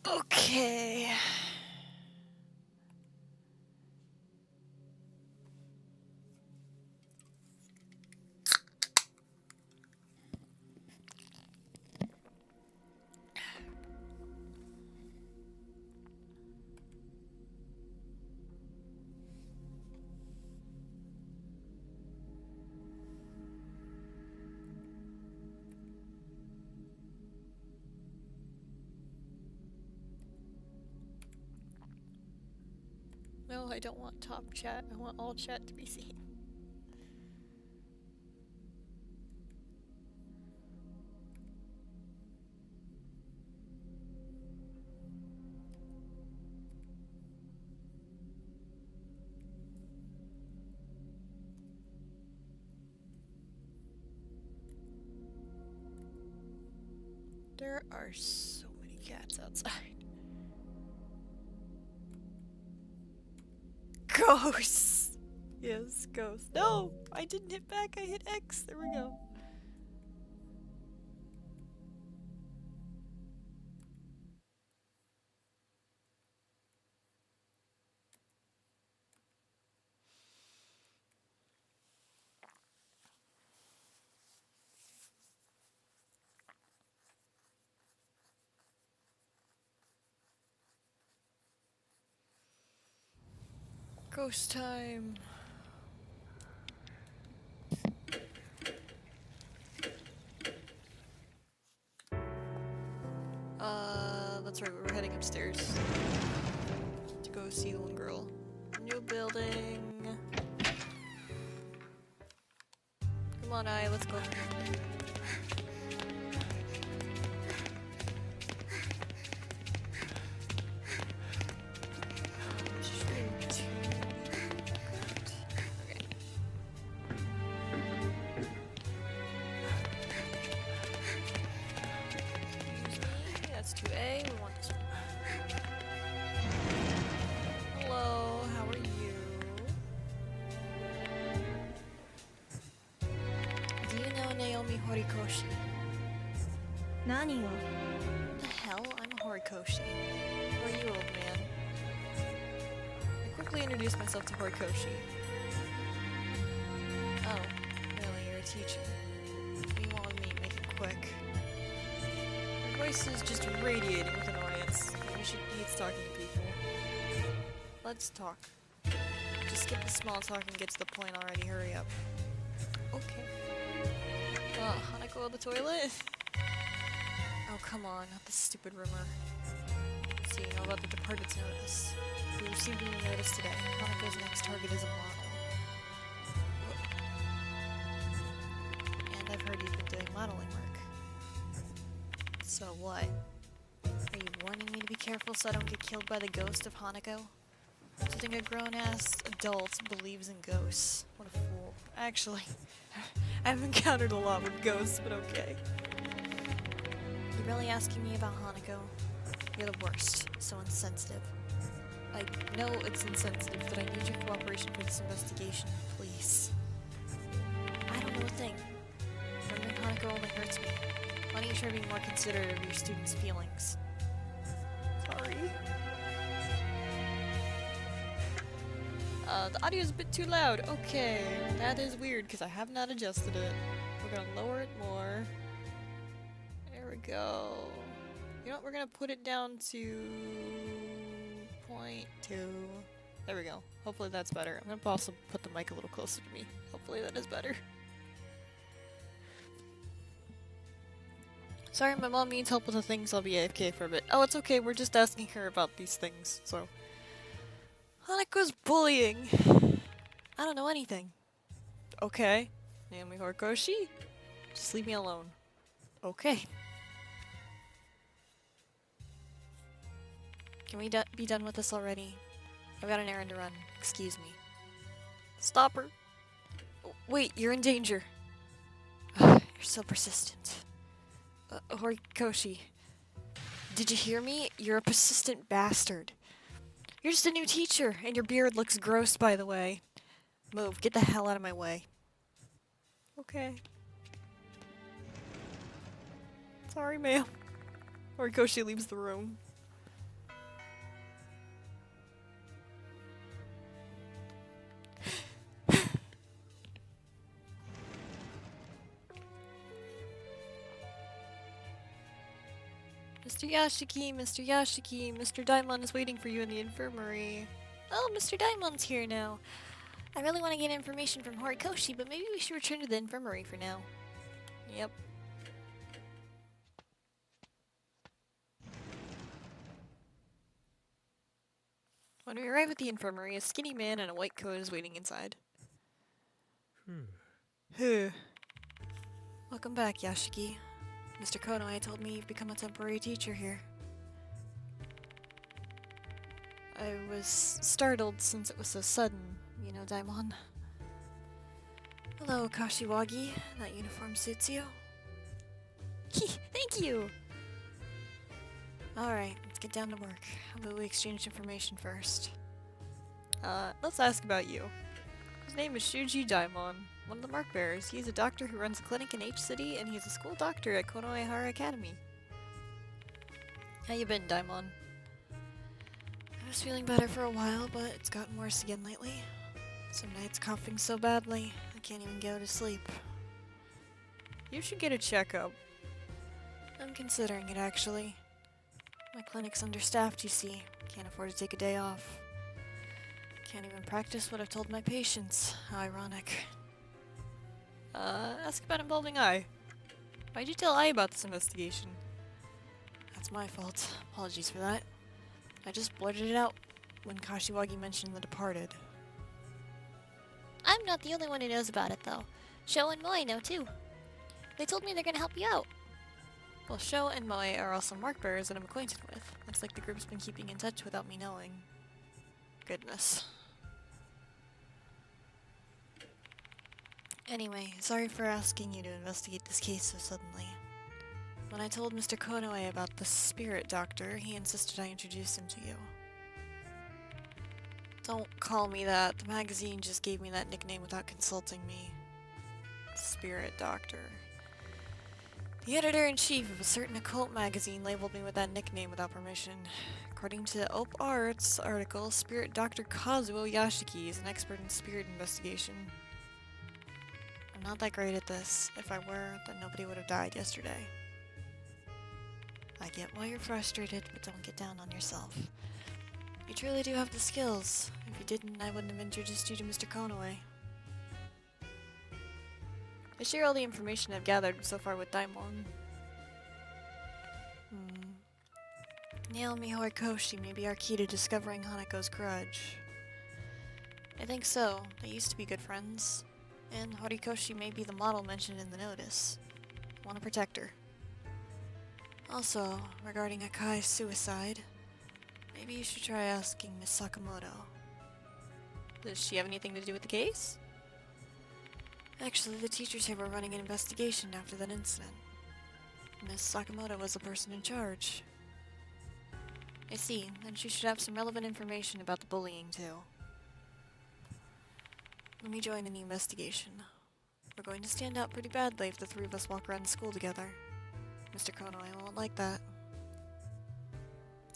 Okay. No, I don't want top chat. I want all chat to be seen. There are so many cats outside. Ghosts! Yes, ghosts. No! I didn't hit back, I hit X. There we go. Ghost time. That's right, we're heading upstairs to go see the one girl. New building. Come on, let's go. That's 2A. We want this one. Hello, how are you? Do you know Naomi Horikoshi? Nani wo? What the hell? I'm Horikoshi. Who are you, old man? I quickly introduced myself to Horikoshi. Oh, really? You're a teacher. What do you want with me? Make it quick. Her voice is just radiating with annoyance. Maybe she hates talking to people. Let's talk. Just skip the small talk and get to the point already. Hurry up. Okay. Hanako, the toilet? Oh, come on, not this stupid rumor. Let's see, how about the department's notice? We received a new notice today. Hanako's next target is a model. And I've heard you've been doing modeling work. So what? Are you warning me to be careful so I don't get killed by the ghost of Hanako? Do you think a grown-ass adult believes in ghosts? What a fool. Actually, I've encountered a lot with ghosts, but okay. You really asking me about Hanako? You're the worst. So insensitive. I know it's insensitive, but I need your cooperation for this investigation, please. I don't know a thing. Remembering Hanako only hurts me. Why don't you try being more considerate of your students' feelings? Sorry. The audio's a bit too loud. Okay, that is weird because I have not adjusted it. We're gonna lower it more. There we go. You know what? We're gonna put it down to 0.2. There we go. Hopefully that's better. I'm gonna also put the mic a little closer to me. Hopefully that is better. Sorry, my mom needs help with the things. I'll be AFK for a bit. Oh, it's okay. We're just asking her about these things, so. Hanako's bullying. I don't know anything. Okay. Naomi Horikoshi? Just leave me alone. Okay. Can we be done with this already? I've got an errand to run. Excuse me. Stop her. Wait, you're in danger. You're so persistent. Horikoshi. Did you hear me? You're a persistent bastard. You're just a new teacher, and your beard looks gross, by the way. Move. Get the hell out of my way. Okay. Sorry, ma'am. Horikoshi leaves the room. Mr. Yashiki, Mr. Yashiki, Mr. Daimon is waiting for you in the infirmary. Oh, Mr. Daimon's here now. I really want to get information from Horikoshi, but maybe we should return to the infirmary for now. Yep. When we arrive at the infirmary, a skinny man in a white coat is waiting inside. Welcome back, Yashiki. Mr. Konoe told me you've become a temporary teacher here. I was startled since it was so sudden, you know, Daimon. Hello, Kashiwagi. That uniform suits you. Thank you! Alright, let's get down to work. How about we exchange information first? Let's ask about you. His name is Shuji Daimon, one of the Mark Bearers. He's a doctor who runs a clinic in H-City, and he's a school doctor at Konoehara Academy. How you been, Daimon? I was feeling better for a while, but it's gotten worse again lately. Some nights coughing so badly, I can't even go to sleep. You should get a checkup. I'm considering it, actually. My clinic's understaffed, you see. Can't afford to take a day off. Can't even practice what I've told my patients. How ironic. Ask about involving I. Why'd you tell I about this investigation? That's my fault. Apologies for that. I just blurted it out when Kashiwagi mentioned The Departed. I'm not the only one who knows about it, though. Sho and Moe know, too. They told me they're gonna help you out. Well, Sho and Moe are also Mark Bearers that I'm acquainted with. Looks like the group's been keeping in touch without me knowing. Goodness. Anyway, sorry for asking you to investigate this case so suddenly. When I told Mr. Konoe about the spirit doctor, he insisted I introduce him to you. Don't call me that. The magazine just gave me that nickname without consulting me. Spirit doctor. The editor-in-chief of a certain occult magazine labeled me with that nickname without permission. According to Op Art's article, Spirit Dr. Kazuo Yashiki is an expert in spirit investigation. I'm not that great at this. If I were, then nobody would have died yesterday. I get why you're frustrated, but don't get down on yourself. You truly do have the skills. If you didn't, I wouldn't have introduced you to Mr. Konoe. I share all the information I've gathered so far with Daimon. Naomi Horikoshi may be our key to discovering Hanako's grudge. I think so. They used to be good friends. And Horikoshi may be the model mentioned in the notice. I want to protect her. Also, regarding Akai's suicide, maybe you should try asking Miss Sakamoto. Does she have anything to do with the case? Actually, the teachers here were running an investigation after that incident. Miss Sakamoto was the person in charge. I see. Then she should have some relevant information about the bullying, too. Let me join in the investigation. We're going to stand out pretty badly if the three of us walk around the school together. Mr. Konoe won't like that.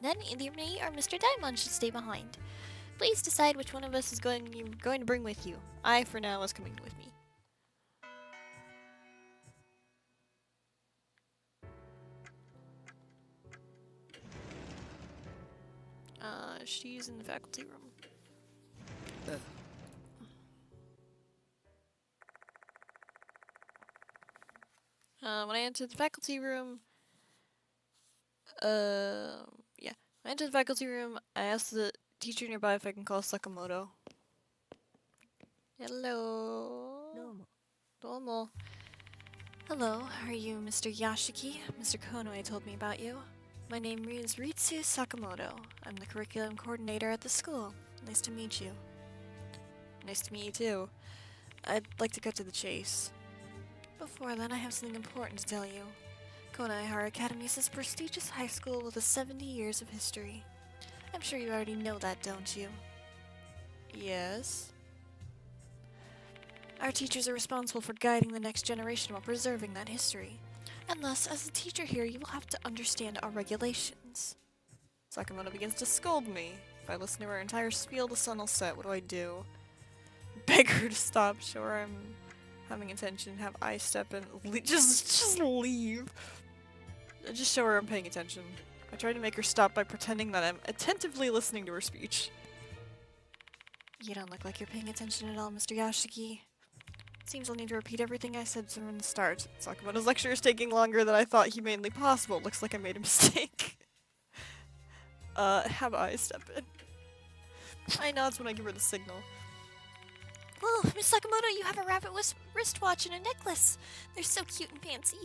Then either me or Mr. Daimon should stay behind. Please decide which one of us is you're going to bring with you. I, for now, is coming with me. She's in the faculty room. When I entered the faculty room, when I entered the faculty room, I asked the teacher nearby if I can call Sakamoto. Hello. Domo. Hello, are you Mr. Yashiki? Mr. Konoe told me about you. My name is Ritsu Sakamoto. I'm the curriculum coordinator at the school. Nice to meet you. Nice to meet you too. I'd like to cut to the chase. Before then, I have something important to tell you. Konoehara Academy is this prestigious high school with 70 years of history. I'm sure you already know that, don't you? Yes. Our teachers are responsible for guiding the next generation while preserving that history. And thus, as a teacher here, you will have to understand our regulations. Sakamoto begins to scold me. If I listen to her entire spiel, the sun will set. What do I do? Beg her to stop. Show her I'm having attention. Have I step in. Just leave. just show her I'm paying attention. I tried to make her stop by pretending that I'm attentively listening to her speech. You don't look like you're paying attention at all, Mr. Yashiki. Seems I'll need to repeat everything I said from the start. Sakamoto's lecture is taking longer than I thought humanly possible. Looks like I made a mistake. How about I step in? I nods when I give her the signal. Whoa, Miss Sakamoto, you have a rabbit wristwatch and a necklace. They're so cute and fancy.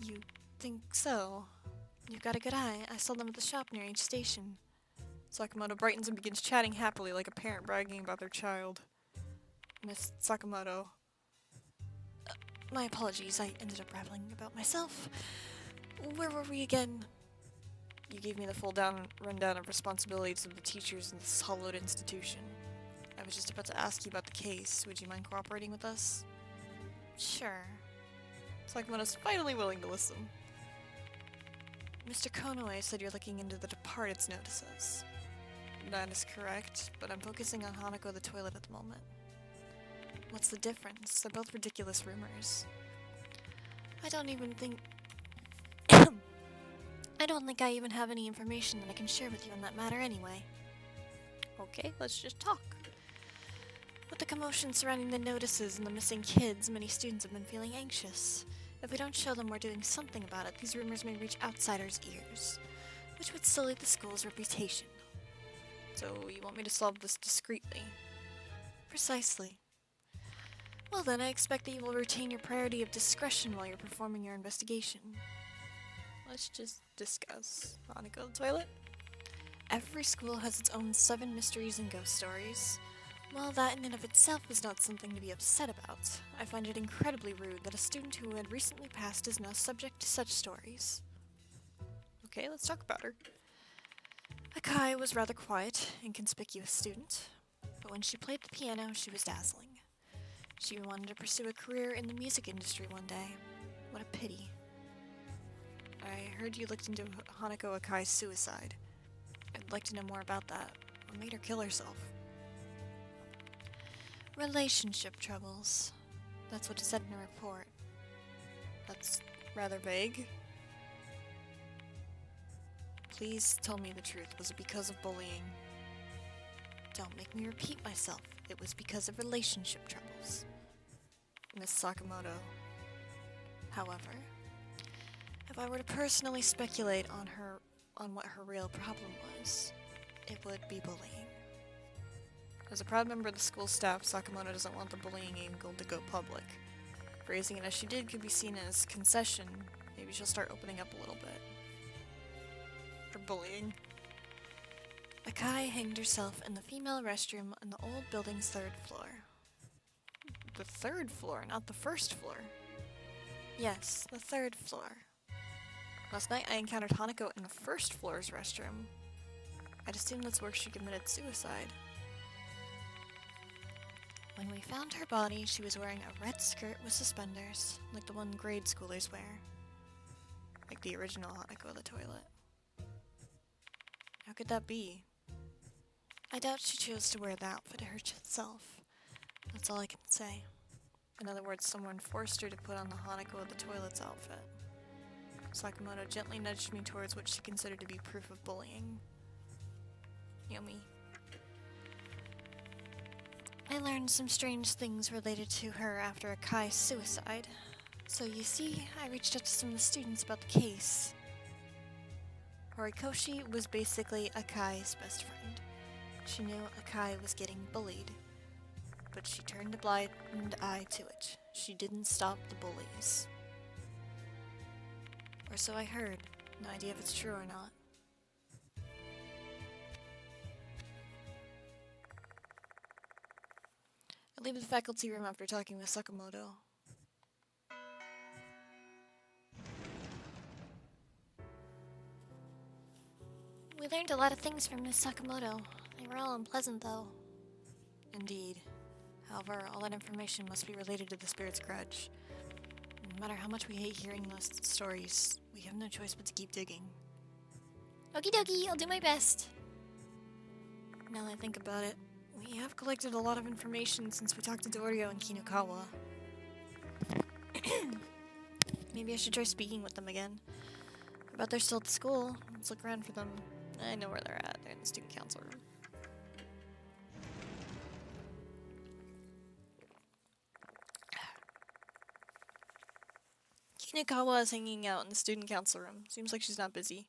You think so? You've got a good eye. I saw them at the shop near each station. Sakamoto brightens and begins chatting happily like a parent bragging about their child. Miss Sakamoto. My apologies, I ended up rambling about myself. Where were we again? You gave me the full rundown of responsibilities of the teachers in this hollowed institution. I was just about to ask you about the case. Would you mind cooperating with us? Sure. Sakamoto's finally willing to listen. Mr. Konoe said you're looking into the Departed's notices. That is correct, but I'm focusing on Hanako the toilet at the moment. What's the difference? They're both ridiculous rumors. I don't think I even have any information that I can share with you on that matter anyway. Okay, let's just talk. With the commotion surrounding the notices and the missing kids, many students have been feeling anxious. If we don't show them we're doing something about it, these rumors may reach outsiders' ears, which would sully the school's reputation. So you want me to solve this discreetly? Precisely. Well then, I expect that you will retain your priority of discretion while you're performing your investigation. Let's just discuss. Hanako the toilet? Every school has its own 7 mysteries and ghost stories. While that in and of itself is not something to be upset about, I find it incredibly rude that a student who had recently passed is now subject to such stories. Okay, let's talk about her. Akai was rather quiet, inconspicuous student, but when she played the piano, she was dazzling. She wanted to pursue a career in the music industry one day. What a pity. I heard you looked into Hanako Akai's suicide. I'd like to know more about that. What made her kill herself? Relationship troubles. That's what it said in her report. That's rather vague. Please tell me the truth. Was it because of bullying? Don't make me repeat myself. It was because of relationship troubles. Miss Sakamoto. However, if I were to personally speculate on what her real problem was, it would be bullying. As a proud member of the school staff, Sakamoto doesn't want the bullying angle to go public. Phrasing it as she did could be seen as concession. Maybe she'll start opening up a little bit. For bullying. Akai hanged herself in the female restroom on the old building's 3rd floor. The 3rd floor, not the 1st floor. Yes, the 3rd floor. Last night I encountered Hanako in the 1st floor's restroom. I'd assume that's where she committed suicide. When we found her body, she was wearing a red skirt with suspenders, like the one grade schoolers wear. Like the original Hanako the toilet. How could that be? I doubt she chose to wear the outfit herself. That's all I can say. In other words, someone forced her to put on the Hanako the toilet's outfit. Sakamoto gently nudged me towards what she considered to be proof of bullying. Yummy. I learned some strange things related to her after Akai's suicide. So you see, I reached out to some of the students about the case. Horikoshi was basically Akai's best friend. She knew Akai was getting bullied, but she turned a blind eye to it. She didn't stop the bullies. Or so I heard. No idea if it's true or not. I leave the faculty room after talking with Sakamoto. We learned a lot of things from Miss Sakamoto. They were all unpleasant, though. Indeed. However, all that information must be related to the spirit's grudge. No matter how much we hate hearing those stories, we have no choice but to keep digging. Okie dokie, I'll do my best. Now that I think about it, we have collected a lot of information since we talked to Dorio and Kinukawa. Maybe I should try speaking with them again. I bet they're still at school. Let's look around for them. I know where they're at. They're in the student council room. Kinakawa is hanging out in the student council room. Seems like she's not busy.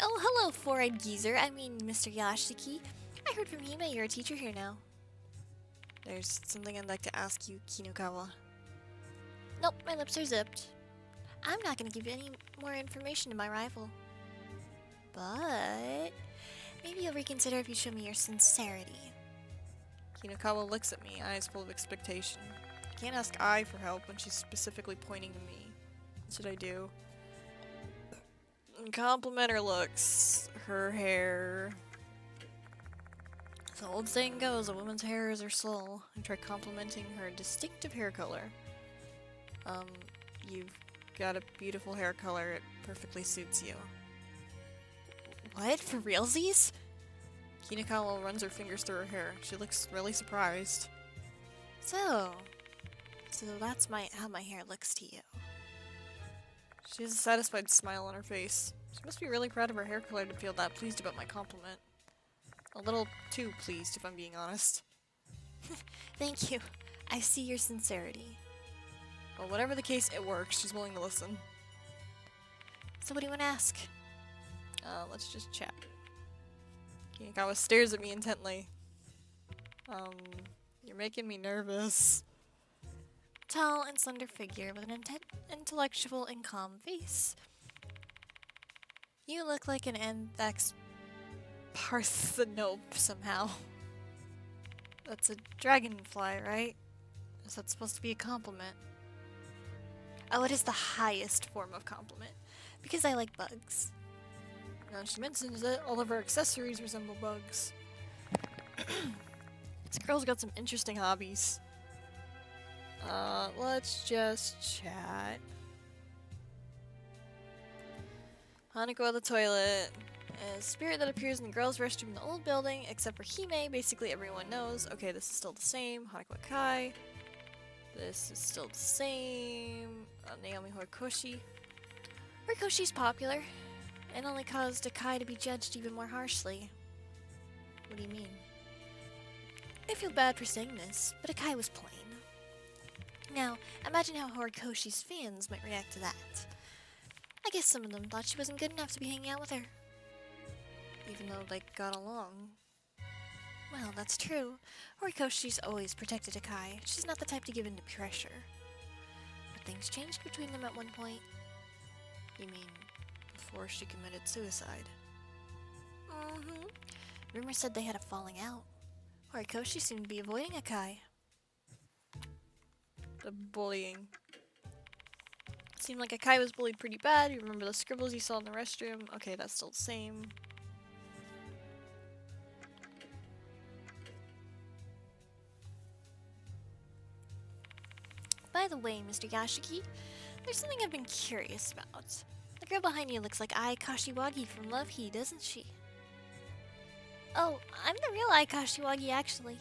Oh, hello, four-eyed geezer. I mean, Mr. Yashiki. I heard from Hime you're a teacher here now. There's something I'd like to ask you, Kinakawa. Nope, my lips are zipped. I'm not gonna give you any more information to my rival. But maybe you'll reconsider if you show me your sincerity. Kinakawa looks at me, eyes full of expectation. I can't ask I for help when she's specifically pointing to me. What should I do? Compliment her looks, her hair. As the old saying goes, a woman's hair is her soul. I try complimenting her distinctive hair color. You've got a beautiful hair color. It perfectly suits you. What? For realsies? Kinakawa runs her fingers through her hair. She looks really surprised. So that's how my hair looks to you. She has a satisfied smile on her face. She must be really proud of her hair color to feel that pleased about my compliment. A little too pleased, if I'm being honest. Thank you. I see your sincerity. Well, whatever the case, it works. She's willing to listen. So what do you want to ask? Let's just chat. Kinakawa stares at me intently. You're making me nervous. Tall and slender figure with an intellectual and calm face. You look like an Anthax Parthenope somehow. That's a dragonfly, right? Is that supposed to be a compliment? Oh, it is the highest form of compliment. Because I like bugs. Now she mentions that all of her accessories resemble bugs. This girl's got some interesting hobbies. Let's just chat. Hanako at the toilet. A spirit that appears in the girls' restroom in the old building, except for Hime, basically everyone knows. Okay, this is still the same. Hanako at Kai. This is still the same. Naomi Horikoshi. Horikoshi's popular. It only caused Akai to be judged even more harshly. What do you mean? I feel bad for saying this, but Akai was plain. Now, imagine how Horikoshi's fans might react to that. I guess some of them thought she wasn't good enough to be hanging out with her. Even though they got along. Well, that's true. Horikoshi's always protected Akai. She's not the type to give in to pressure. But things changed between them at one point. You mean before she committed suicide? Mm-hmm. Rumors said they had a falling out. Horikoshi seemed to be avoiding Akai. The bullying. Seemed like Akai was bullied pretty bad. You remember the scribbles you saw in the restroom? Okay, that's still the same. By the way, Mr. Yashiki, there's something I've been curious about. The girl behind you looks like Ai Kashiwagi from Love He, doesn't she? Oh, I'm the real Ai Kashiwagi, actually.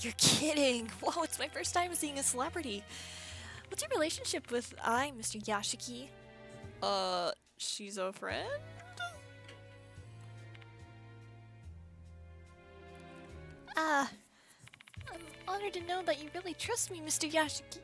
You're kidding! Whoa, it's my first time seeing a celebrity! What's your relationship with Ai, Mr. Yashiki? She's a friend? I'm honored to know that you really trust me, Mr. Yashiki.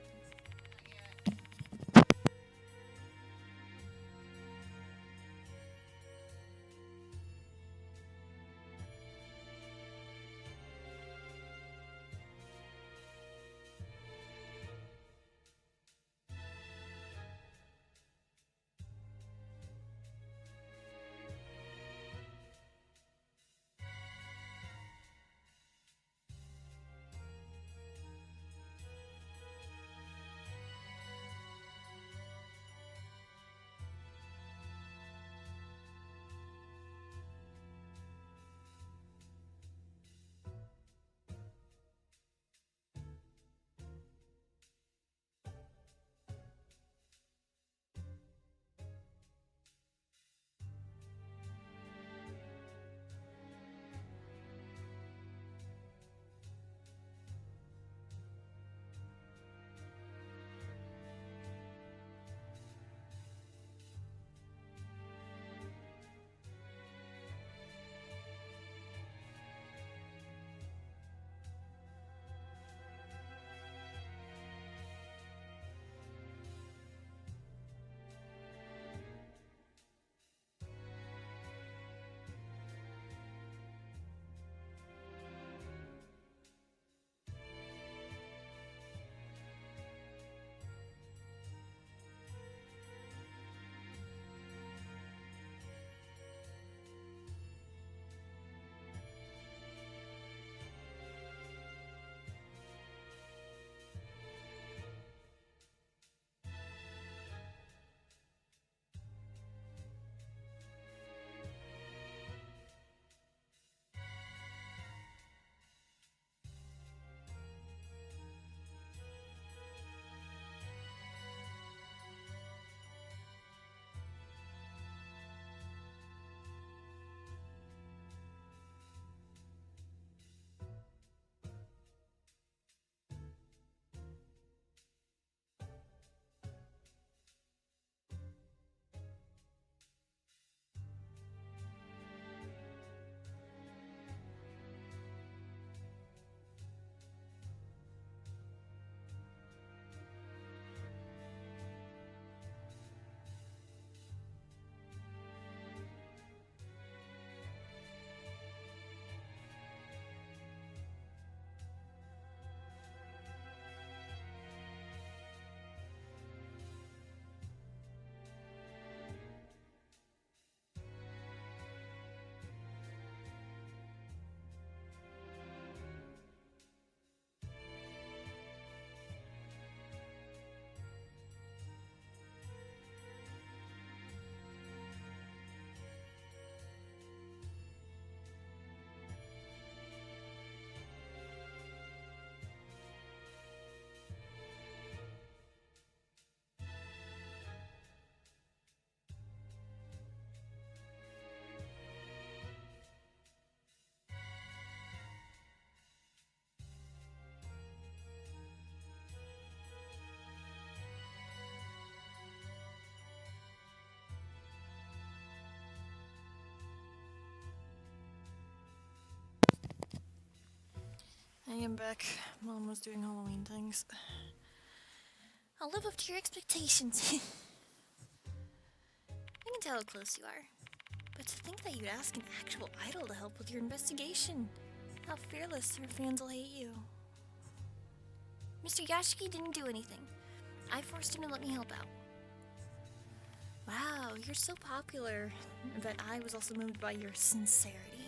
I am back. Mom was doing Halloween things. I'll live up to your expectations. I can tell how close you are. But to think that you'd ask an actual idol to help with your investigation. How fearless your fans will hate you. Mr. Yashiki didn't do anything. I forced him to let me help out. Wow, you're so popular. But I was also moved by your sincerity.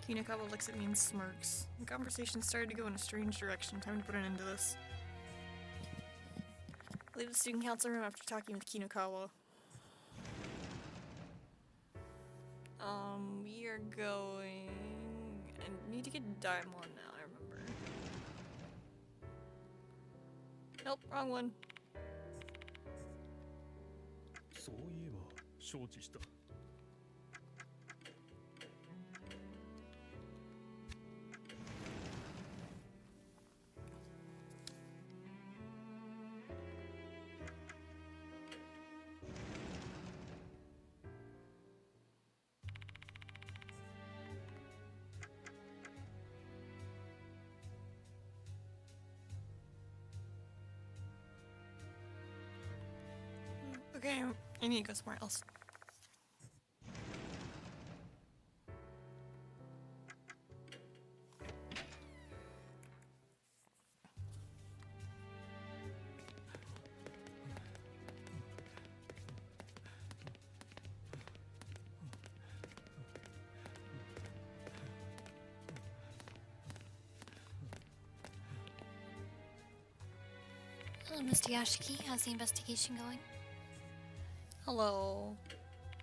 Kinakawa looks at me and smirks. The conversation started to go in a strange direction. Time to put an end to this. I leave the student council room after talking with Kinakawa. We are going... I need to get Daimon now, I remember. Nope, wrong one. そういえば承知した。Okay, I need to go somewhere else. Hello, Mr. Yashiki. How's the investigation going? Hello.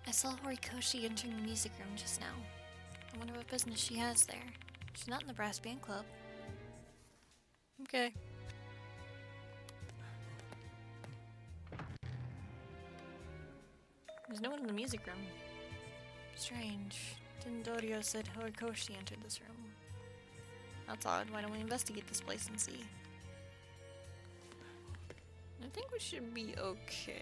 I saw Horikoshi entering the music room just now. I wonder what business she has there. She's not in the brass band club. Okay. There's no one in the music room. Strange. Tendorio said Horikoshi entered this room. That's odd. Why don't we investigate this place and see? I think we should be okay.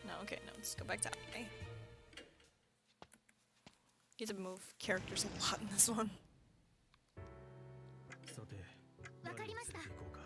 No, okay, no, let's go back to I. Need to move characters a lot in this one. さて、わかりました。何を連れて行こうか。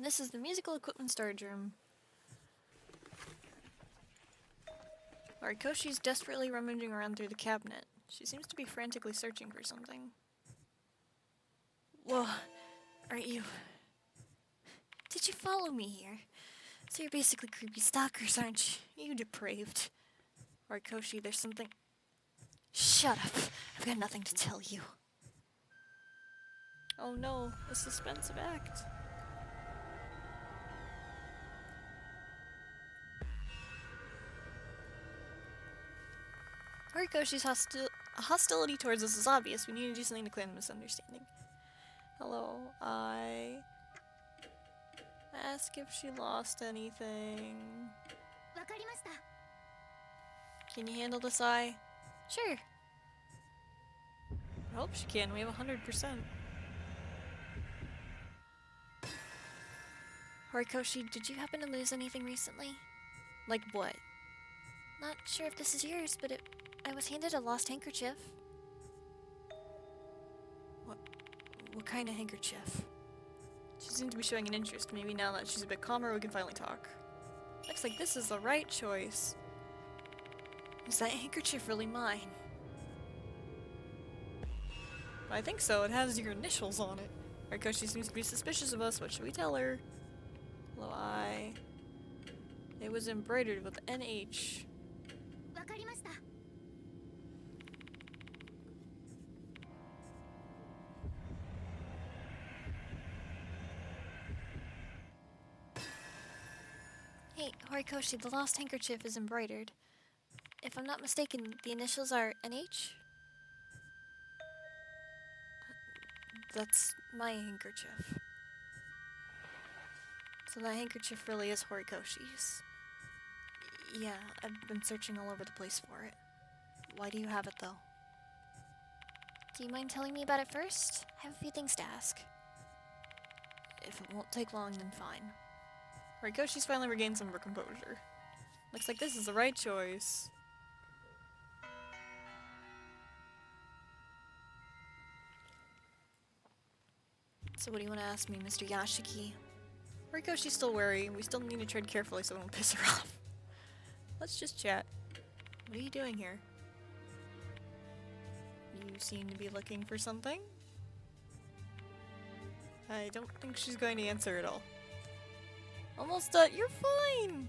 This is the musical equipment storage room. Horikoshi's desperately rummaging around through the cabinet. She seems to be frantically searching for something. Whoa, aren't you? Did you follow me here? So you're basically creepy stalkers, aren't you? You depraved. Horikoshi, there's something... Shut up. I've got nothing to tell you. Oh no, a suspensive act. Horikoshi's hostility towards us is obvious. We need to do something to clear the misunderstanding. Hello, I... Ask if she lost anything. わかりました。 Can you handle this eye? Sure. I hope she can. We have 100%. Horikoshi, did you happen to lose anything recently? Like what? Not sure if this is yours, but I was handed a lost handkerchief. What kind of handkerchief? She seemed to be showing an interest. Maybe now that she's a bit calmer, we can finally talk. Looks like this is the right choice. Is that handkerchief really mine? I think so. It has your initials on it. Horikoshi seems to be suspicious of us. What should we tell her? Hello, I. It was embroidered with NH. わかりました。 あ Hey, Horikoshi, the lost handkerchief is embroidered. If I'm not mistaken, the initials are NH? That's my handkerchief. So that handkerchief really is Horikoshi's. Yeah, I've been searching all over the place for it. Why do you have it though? Do you mind telling me about it first? I have a few things to ask. If it won't take long, then fine. Horikoshi's finally regained some of her composure. Looks like this is the right choice. So what do you want to ask me, Mr. Yashiki? Horikoshi's still wary. We still need to tread carefully so we don't piss her off. Let's just chat. What are you doing here? You seem to be looking for something? I don't think she's going to answer at all. Almost done. You're fine!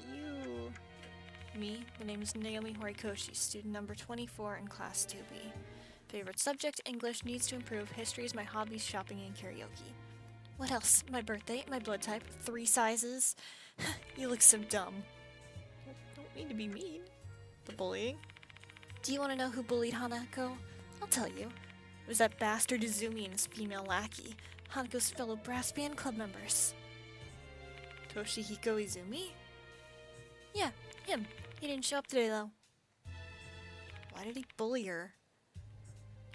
You... Me, the name is Naomi Horikoshi, student number 24 in class 2B. Favorite subject, English, needs to improve, history is my hobbies, shopping and karaoke. What else? My birthday, my blood type, 3 sizes. You look so dumb. Don't mean to be mean. The bullying? Do you want to know who bullied Hanako? I'll tell you. It was that bastard Izumi and his female lackey, Hanako's fellow brass band club members. Toshihiko Izumi? Yeah, him. He didn't show up today, though. Why did he bully her?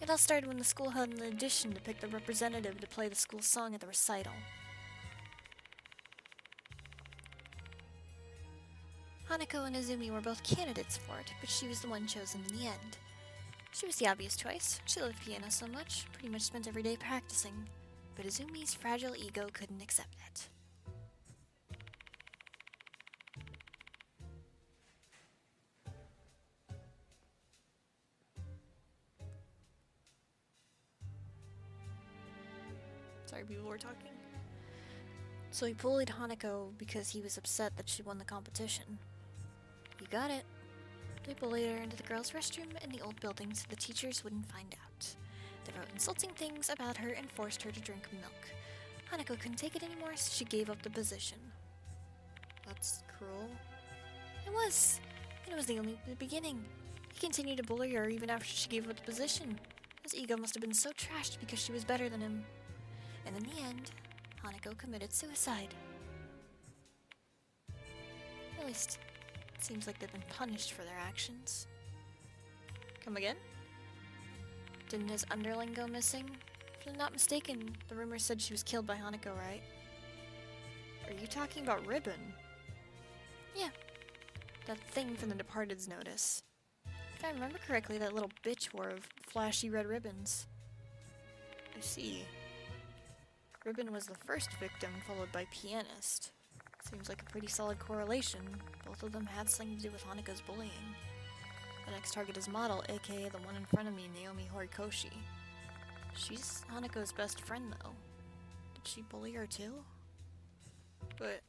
It all started when the school held an audition to pick the representative to play the school song at the recital. Hanako and Izumi were both candidates for it, but she was the one chosen in the end. She was the obvious choice. She loved piano so much, pretty much spent every day practicing. But Izumi's fragile ego couldn't accept it. Sorry, people were talking. So he bullied Hanako because he was upset that she won the competition. You got it. They bullied her into the girls' restroom in the old building so the teachers wouldn't find out. They wrote insulting things about her and forced her to drink milk. Hanako couldn't take it anymore, so she gave up the position. That's cruel. It was. And it was only the beginning. He continued to bully her even after she gave up the position. His ego must have been so trashed because she was better than him. And in the end, Hanako committed suicide. At least, it seems like they've been punished for their actions. Come again? Didn't his underling go missing? If I'm not mistaken, the rumor said she was killed by Hanako, right? Are you talking about Ribbon? Yeah. That thing from the Departed's notice. If I remember correctly, that little bitch wore flashy red ribbons. I see. Ribbon was the first victim, followed by Pianist. Seems like a pretty solid correlation. Both of them had something to do with Hanako's bullying. The next target is Model, aka the one in front of me, Naomi Horikoshi. She's Hanako's best friend, though. Did she bully her too? But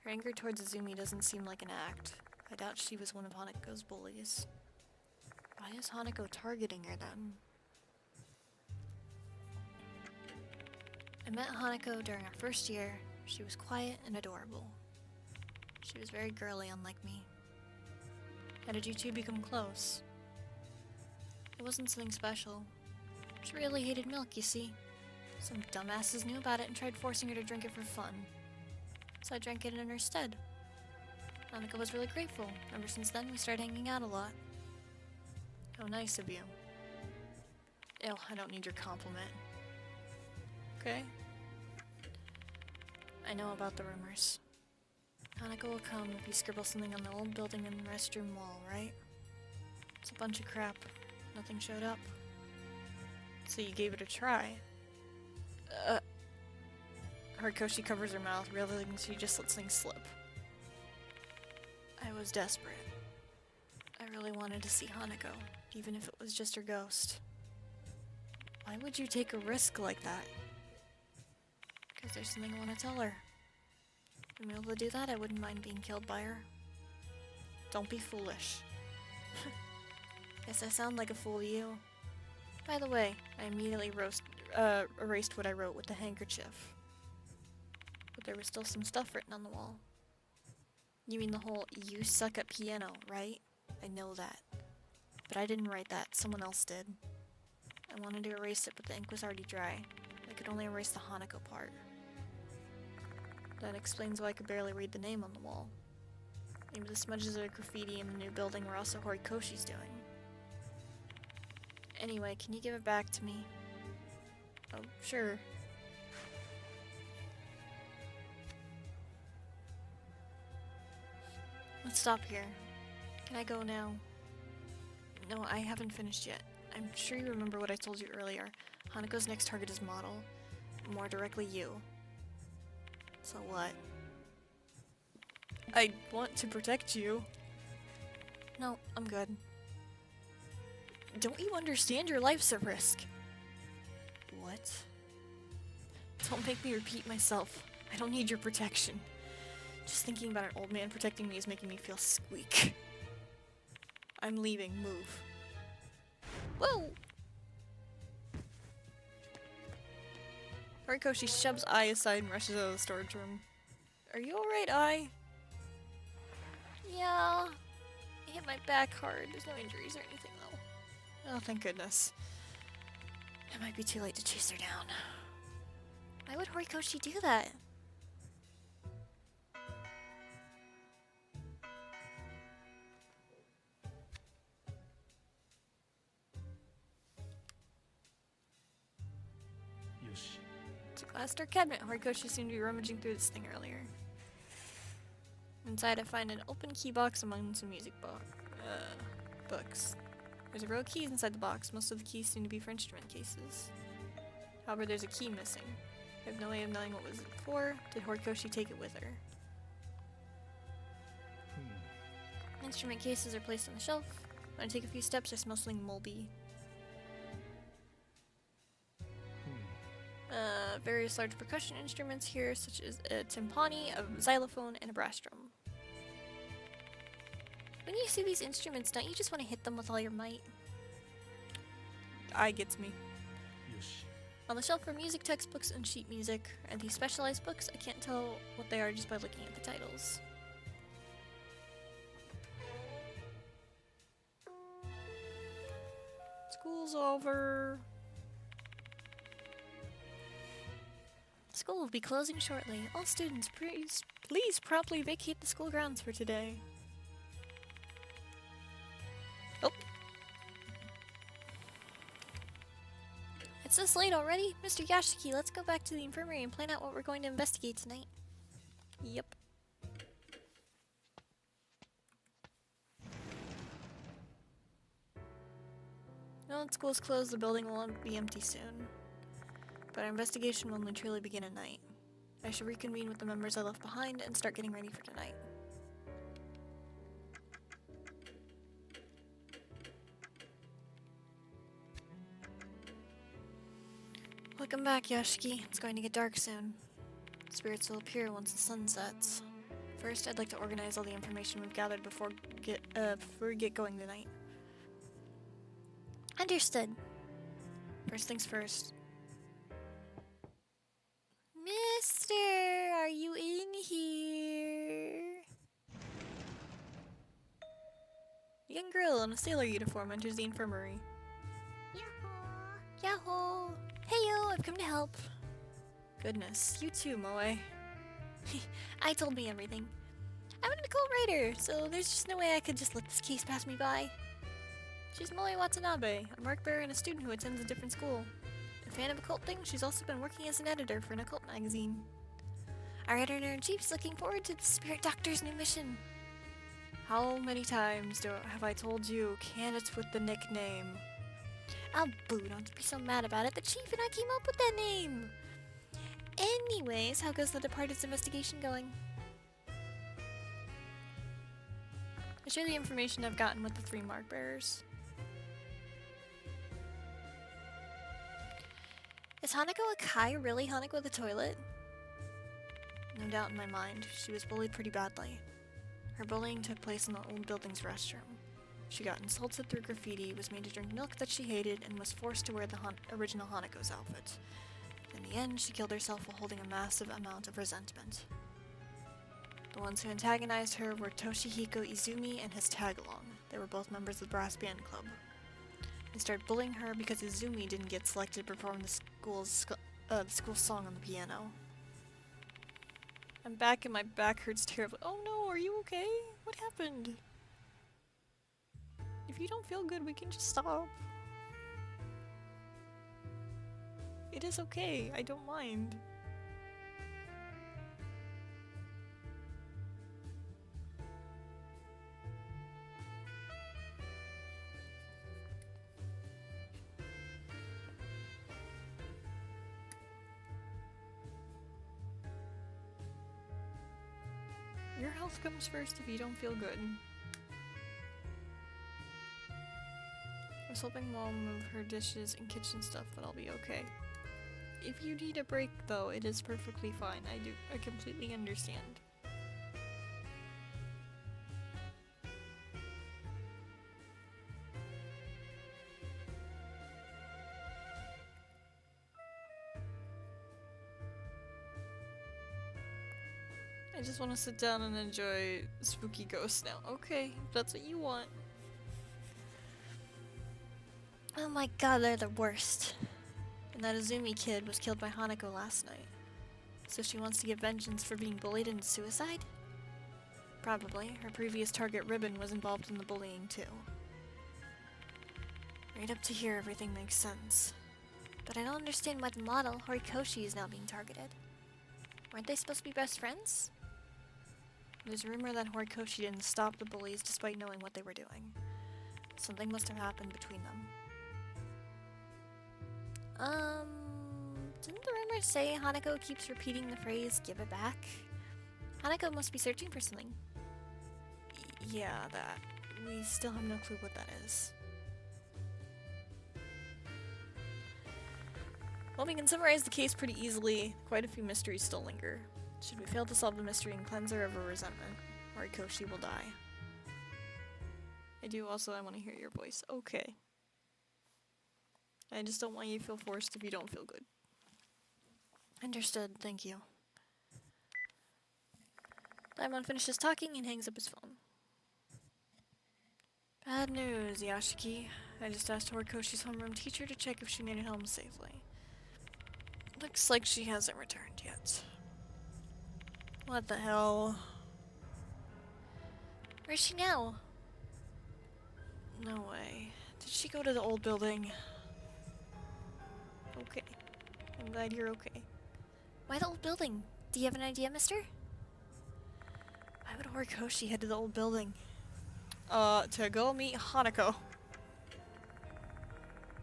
her anger towards Izumi doesn't seem like an act. I doubt she was one of Hanako's bullies. Why is Hanako targeting her then? I met Hanako during our first year. She was quiet and adorable. She was very girly, unlike me. How did you two become close? It wasn't something special. She really hated milk, you see. Some dumbasses knew about it and tried forcing her to drink it for fun. So I drank it in her stead. Hanako was really grateful. Ever since then, we started hanging out a lot. How nice of you. Ew, I don't need your compliment. Okay. I know about the rumors. Hanako will come if you scribble something on the old building and restroom wall, right? It's a bunch of crap. Nothing showed up. So you gave it a try. Horikoshi covers her mouth, realizing she just let things slip. I was desperate. I really wanted to see Hanako, even if it was just her ghost. Why would you take a risk like that? Because there's something I want to tell her. If I'm able to do that, I wouldn't mind being killed by her. Don't be foolish. Guess I sound like a fool to you. By the way, I immediately erased what I wrote with the handkerchief. but there was still some stuff written on the wall. You mean the whole "you suck at piano," right? I know that. But I didn't write that, someone else did. I wanted to erase it, but the ink was already dry. I could only erase the Hanako part. That explains why I could barely read the name on the wall. Maybe the smudges of graffiti in the new building were also Horikoshi's doing. Anyway, can you give it back to me? Oh, sure. Let's stop here. Can I go now? No, I haven't finished yet. I'm sure you remember what I told you earlier. Hanako's next target is Model. More directly, you. So what? I want to protect you. No, I'm good. Don't you understand your life's at risk? What? Don't make me repeat myself. I don't need your protection. Just thinking about an old man protecting me is making me feel squeak. I'm leaving. Move. Whoa! Horikoshi shoves Ai aside and rushes out of the storage room. Are you alright, Ai? Yeah. I hit my back hard. There's no injuries or anything, though. Oh, thank goodness. It might be too late to chase her down. Why would Horikoshi do that? Yoshi. It's a glass door cabinet. Horikoshi seemed to be rummaging through this thing earlier. Inside, I find an open key box among some music books. There's a row of keys inside the box. Most of the keys seem to be for instrument cases. However, there's a key missing. I have no way of knowing what was it for. Did Horikoshi take it with her? Instrument cases are placed on the shelf. When I take a few steps, I smell something moldy. Various large percussion instruments here, such as a timpani, a xylophone, and a brass drum. When you see these instruments, don't you just want to hit them with all your might? Eye gets me. Yoshi. On the shelf are music textbooks and sheet music. Are these specialized books? I can't tell what they are just by looking at the titles. School's over. School will be closing shortly. All students, please promptly vacate the school grounds for today. Oh. It's this late already? Mr. Yashiki, let's go back to the infirmary and plan out what we're going to investigate tonight. Yep. Now that school's closed, the building will be empty soon. But our investigation will only truly begin at night. I should reconvene with the members I left behind and start getting ready for tonight. Welcome back, Yashiki. It's going to get dark soon. Spirits will appear once the sun sets. First, I'd like to organize all the information we've gathered before we get going tonight. Understood. First things first. Mister, are you in here? A young girl in a sailor uniform enters the infirmary. Yahoo! Yahoo! Heyo, I've come to help. Goodness, you too, Moe. I told me everything. I'm an occult writer, so there's just no way I could just let this case pass me by. She's Moe Watanabe, a mark bearer and a student who attends a different school. A fan of occult things, she's also been working as an editor for an occult magazine. Our editor-in-chief is looking forward to the Spirit Doctor's new mission. How many times have I told you, candidates with the nickname? Oh, boo, don't be so mad about it. The chief and I came up with that name. Anyways, how goes the Departed's investigation going? I share the information I've gotten with the 3 mark bearers. Is Hanako Akai really Hanako the toilet? No doubt in my mind, she was bullied pretty badly. Her bullying took place in the old building's restroom. She got insulted through graffiti, was made to drink milk that she hated, and was forced to wear the original Hanako's outfit. In the end, she killed herself while holding a massive amount of resentment. The ones who antagonized her were Toshihiko Izumi and his tag-along. They were both members of the brass band club. They started bullying her because Izumi didn't get selected to perform the school song on the piano. I'm back and my back hurts terribly. Oh no, are you okay? What happened? If you don't feel good, we can just stop. It is okay, I don't mind. Your health comes first if you don't feel good. I was hoping Mom will move her dishes and kitchen stuff, but I'll be okay. If you need a break, though, it is perfectly fine. I completely understand. I just want to sit down and enjoy Spooky Ghost now. Okay, if that's what you want. Oh my god, they're the worst. And that Izumi kid was killed by Hanako last night. So she wants to get vengeance for being bullied into suicide? Probably. Her previous target, Ribbon, was involved in the bullying too. Right up to here, everything makes sense. But I don't understand why the model, Horikoshi, is now being targeted. Weren't they supposed to be best friends? There's a rumor that Horikoshi didn't stop the bullies despite knowing what they were doing. Something must have happened between them. Didn't the rumor say Hanako keeps repeating the phrase, "give it back"? Hanako must be searching for something. Yeah, that. We still have no clue what that is. Well, we can summarize the case pretty easily. Quite a few mysteries still linger. Should we fail to solve the mystery and cleanse her of her resentment, Horikoshi will die. I want to hear your voice. Okay. I just don't want you to feel forced if you don't feel good. Understood, thank you. Daimon finishes talking and hangs up his phone. Bad news, Yashiki. I just asked Horikoshi's homeroom teacher to check if she made it home safely. Looks like she hasn't returned yet. What the hell? Where's she now? No way. Did she go to the old building? Okay. I'm glad you're okay. Why the old building? Do you have an idea, mister? Why would Horikoshi head to the old building? To go meet Hanako.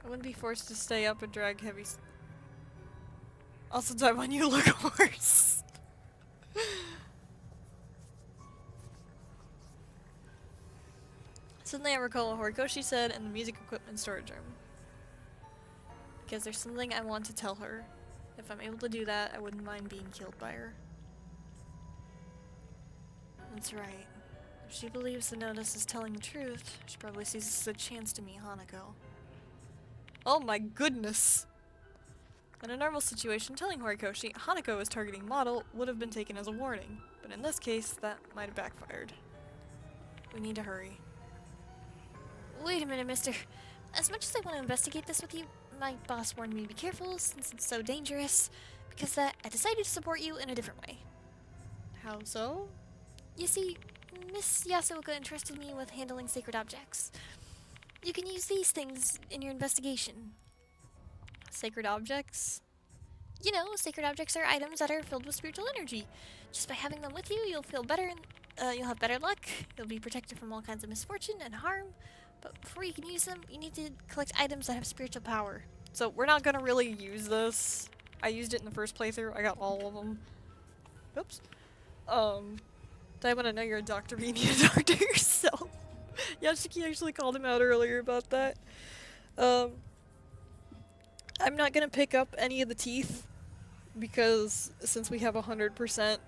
I wouldn't be forced to stay up and drag heavy Also, Daimon, you look worse. Suddenly I recall what Horikoshi said in the music equipment storage room. Because there's something I want to tell her. If I'm able to do that, I wouldn't mind being killed by her. That's right. If she believes the notice is telling the truth, she probably sees this as a chance to meet Hanako. Oh my goodness! In a normal situation, telling Horikoshi Hanako was targeting Model would have been taken as a warning, but in this case, that might have backfired. We need to hurry. Wait a minute, mister. As much as I want to investigate this with you, my boss warned me to be careful since it's so dangerous. Because of that, I decided to support you in a different way. How so? You see, Miss Yasuoka entrusted me with handling sacred objects. You can use these things in your investigation. Sacred objects? You know, sacred objects are items that are filled with spiritual energy. Just by having them with you, you'll feel better and you'll have better luck. You'll be protected from all kinds of misfortune and harm. But before you can use them, you need to collect items that have spiritual power. So we're not gonna really use this. I used it in the first playthrough. I got all of them. Oops. Daimon, I know you're a doctor, but you need a doctor yourself. Yashiki actually called him out earlier about that. I'm not gonna pick up any of the teeth because since we have 100%,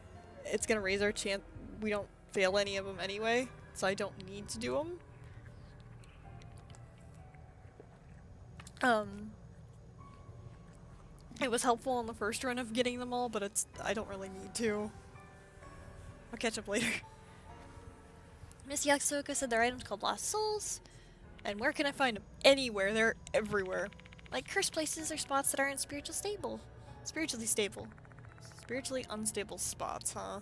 it's gonna raise our chance. We don't fail any of them anyway, so I don't need to do them. It was helpful on the first run of getting them all, but I don't really need to. I'll catch up later. Miss Yasuoka said there are items called Lost Souls. And where can I find them? Anywhere. They're everywhere. Like cursed places or spots that aren't spiritually stable. Spiritually stable. Spiritually unstable spots, huh?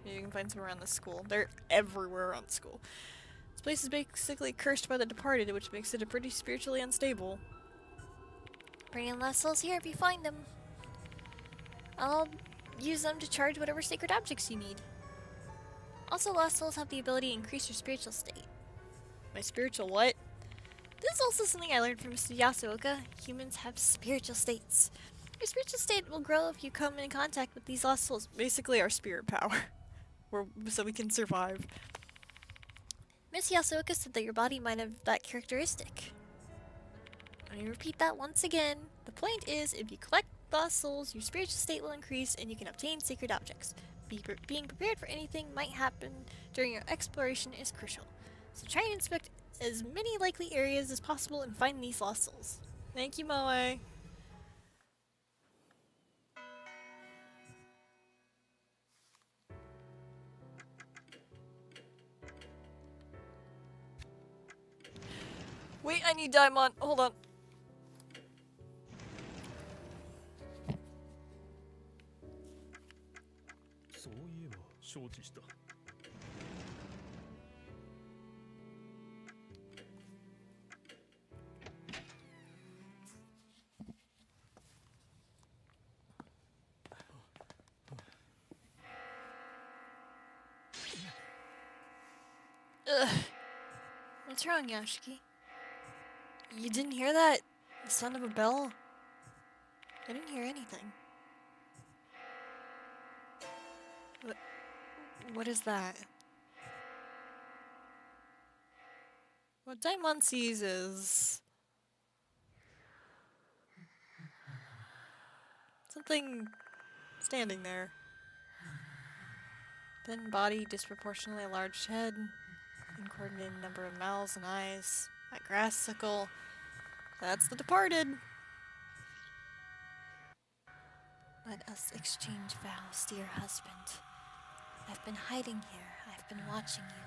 You can find some around the school. They're everywhere around the school. This place is basically cursed by the departed, which makes it a pretty spiritually unstable. Bring in Lost Souls here if you find them. I'll use them to charge whatever sacred objects you need. Also, Lost Souls have the ability to increase your spiritual state. My spiritual what? This is also something I learned from Mr. Yasuoka. Humans have spiritual states. Your spiritual state will grow if you come in contact with these Lost Souls. Basically our spirit power. So we can survive. Miss Yasuoka said that your body might have that characteristic. Let me repeat that once again. The point is, if you collect Lost Souls, your spiritual state will increase and you can obtain sacred objects. Being prepared for anything might happen during your exploration is crucial. So try and inspect as many likely areas as possible and find these Lost Souls. Thank you, Moe. Wait, I need Daimon. Hold on. Ugh. What's wrong, Yashiki? You didn't hear that? The sound of a bell? I didn't hear anything. What is that? What Daimon sees is something standing there. Thin body, disproportionately large head, uncoordinated number of mouths and eyes, a grass sickle. That's the departed. Let us exchange vows, dear husband. I've been hiding here. I've been watching you.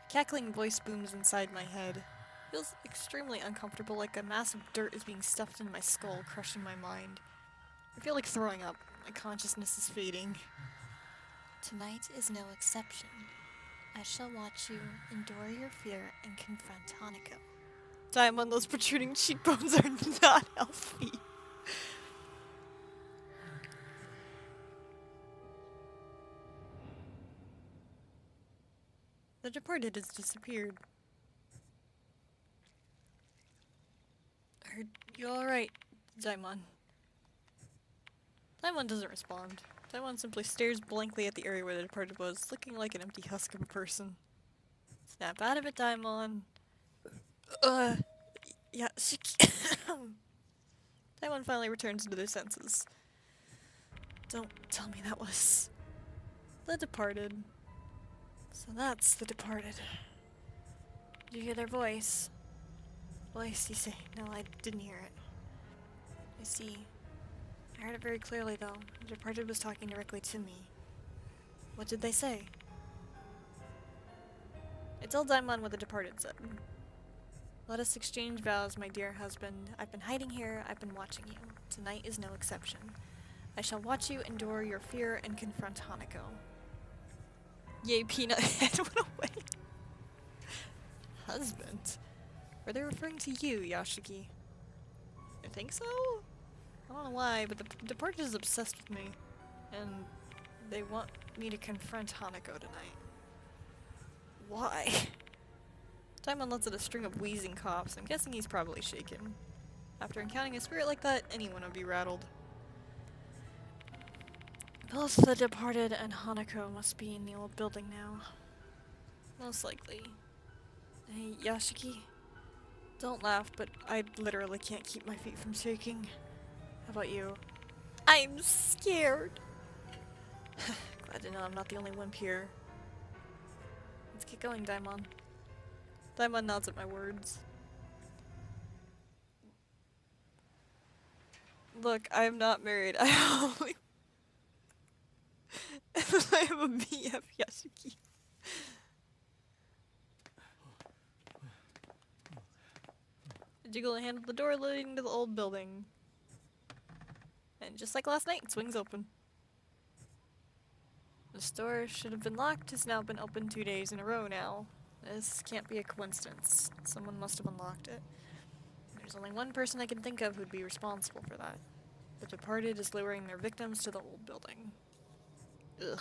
A cackling voice booms inside my head. Feels extremely uncomfortable, like a mass of dirt is being stuffed into my skull, crushing my mind. I feel like throwing up. My consciousness is fading. Tonight is no exception. I shall watch you endure your fear and confront Hanako. Daimon, those protruding cheekbones are not healthy. The departed has disappeared. Are you alright, Daimon? Daimon doesn't respond. Daimon simply stares blankly at the area where the departed was, looking like an empty husk of a person. Snap out of it, Daimon. Yeah, Daimon finally returns to their senses. Don't tell me that was the departed. So that's the departed. Did you hear their voice? Voice, you say? No, I didn't hear it. I see. I heard it very clearly, though. The departed was talking directly to me. What did they say? I told Daimon what the departed said. Let us exchange vows, my dear husband. I've been hiding here. I've been watching you. Tonight is no exception. I shall watch you endure your fear and confront Hanako. Yay, Peanut Head went away. Husband? Were they referring to you, Yashiki? I think so? I don't know why, but the departed is obsessed with me. And they want me to confront Hanako tonight. Why? Daimon lets out a string of wheezing coughs. I'm guessing he's probably shaken. After encountering a spirit like that, anyone would be rattled. Both the departed and Hanako must be in the old building now. Most likely. Hey, Yashiki. Don't laugh, but I literally can't keep my feet from shaking. How about you? I'm scared. Glad to know I'm not the only one here. Let's get going, Daimon. Daimon nods at my words. Look, I am not married. I only I have a BF Yasuki. Jiggle a hand at the door leading to the old building. And just like last night, it swings open. The store should have been locked, has now been open 2 days in a row now. This can't be a coincidence. Someone must have unlocked it. There's only one person I can think of who'd be responsible for that. The departed is luring their victims to the old building. Ugh.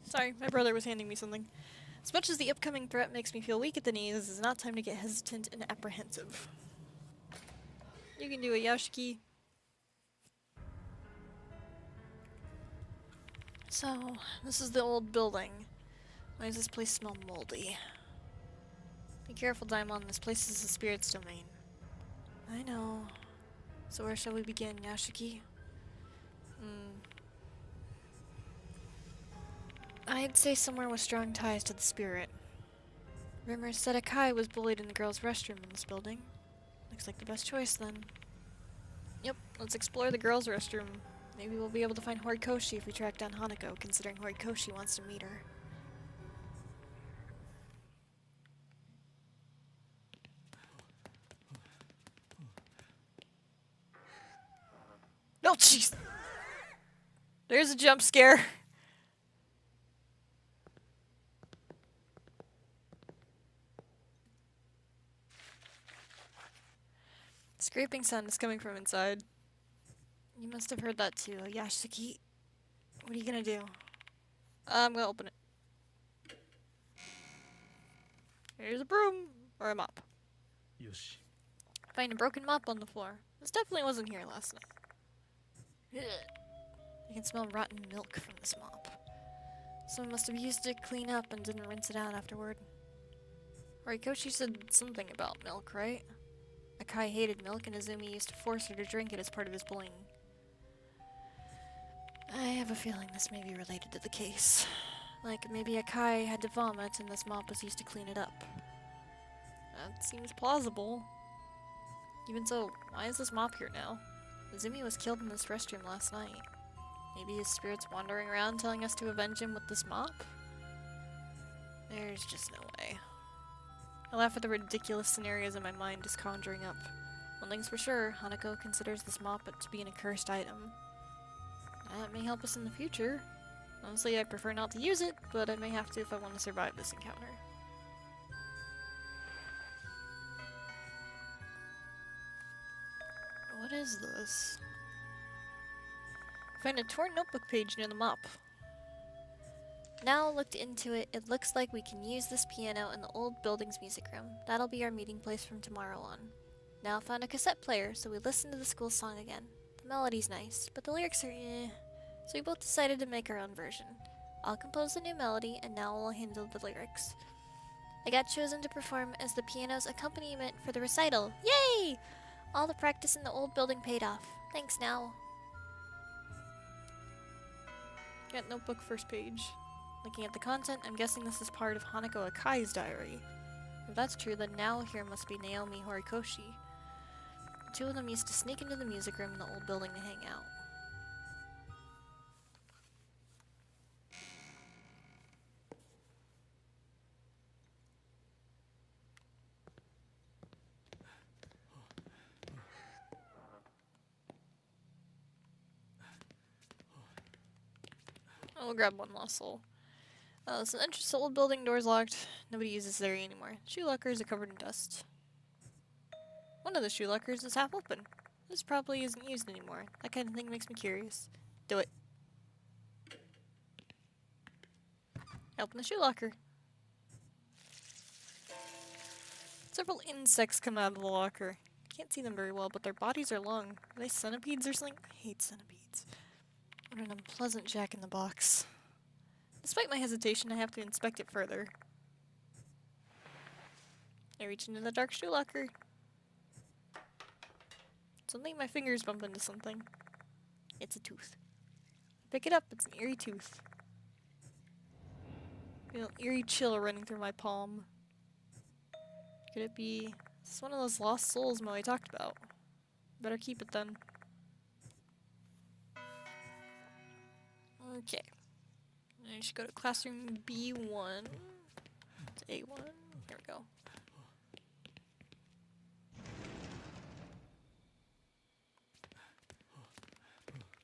Sorry, my brother was handing me something. As much as the upcoming threat makes me feel weak at the knees, this is not time to get hesitant and apprehensive. You can do it, Yashiki. So, this is the old building. Why does this place smell moldy? Be careful, Daimon. This place is the spirit's domain. I know. So where shall we begin, Yashiki? I'd say somewhere with strong ties to the spirit. Rumors said Akai was bullied in the girls' restroom in this building. Looks like the best choice then. Yep, let's explore the girls' restroom. Maybe we'll be able to find Horikoshi if we track down Hanako, considering Horikoshi wants to meet her. No, jeez! There's a jump scare! Scraping sound is coming from inside. You must have heard that too, Yashiki. What are you gonna do? I'm gonna open it. Here's a broom, or a mop. よし Find a broken mop on the floor. This definitely wasn't here last night. Ugh. I can smell rotten milk from this mop. Someone must have used it to clean up and didn't rinse it out afterward. Horikoshi said something about milk, right? Akai hated milk and Izumi used to force her to drink it as part of his bullying. I have a feeling this may be related to the case. Like, maybe Akai had to vomit and this mop was used to clean it up. That seems plausible. Even so, why is this mop here now? Izumi was killed in this restroom last night. Maybe his spirit's wandering around telling us to avenge him with this mop? There's just no way. I laugh at the ridiculous scenarios in my mind just conjuring up. One thing's for sure, Hanako considers this mop to be an accursed item. That may help us in the future. Honestly, I prefer not to use it, but I may have to if I want to survive this encounter. What is this? Find a torn notebook page near the mop. Now looked into it, it looks like we can use this piano in the old building's music room. That'll be our meeting place from tomorrow on. Now found a cassette player, so we listen to the school song again. The melody's nice, but the lyrics are eh. So we both decided to make our own version. I'll compose the new melody, and now we'll handle the lyrics. I got chosen to perform as the piano's accompaniment for the recital. Yay! All the practice in the old building paid off. Thanks now. Got notebook first page. Looking at the content, I'm guessing this is part of Hanako Akai's diary. If that's true, then now here must be Naomi Horikoshi. The two of them used to sneak into the music room in the old building to hang out. I'll grab one last soul. It's an entrance to old building, doors locked. Nobody uses this area anymore. Shoe lockers are covered in dust. One of the shoe lockers is half open. This probably isn't used anymore. That kind of thing makes me curious. Do it. Open the shoe locker. Several insects come out of the locker. Can't see them very well, but their bodies are long. Are they centipedes or something? I hate centipedes. What an unpleasant jack-in-the-box. Despite my hesitation, I have to inspect it further. I reach into the dark shoe locker. Something, my fingers bump into something. It's a tooth. Pick it up, it's an eerie tooth. Feel an eerie chill running through my palm. Could it be... This is one of those lost souls Moe talked about. Better keep it then. Okay. I should go to classroom B1. It's A1. Here we go.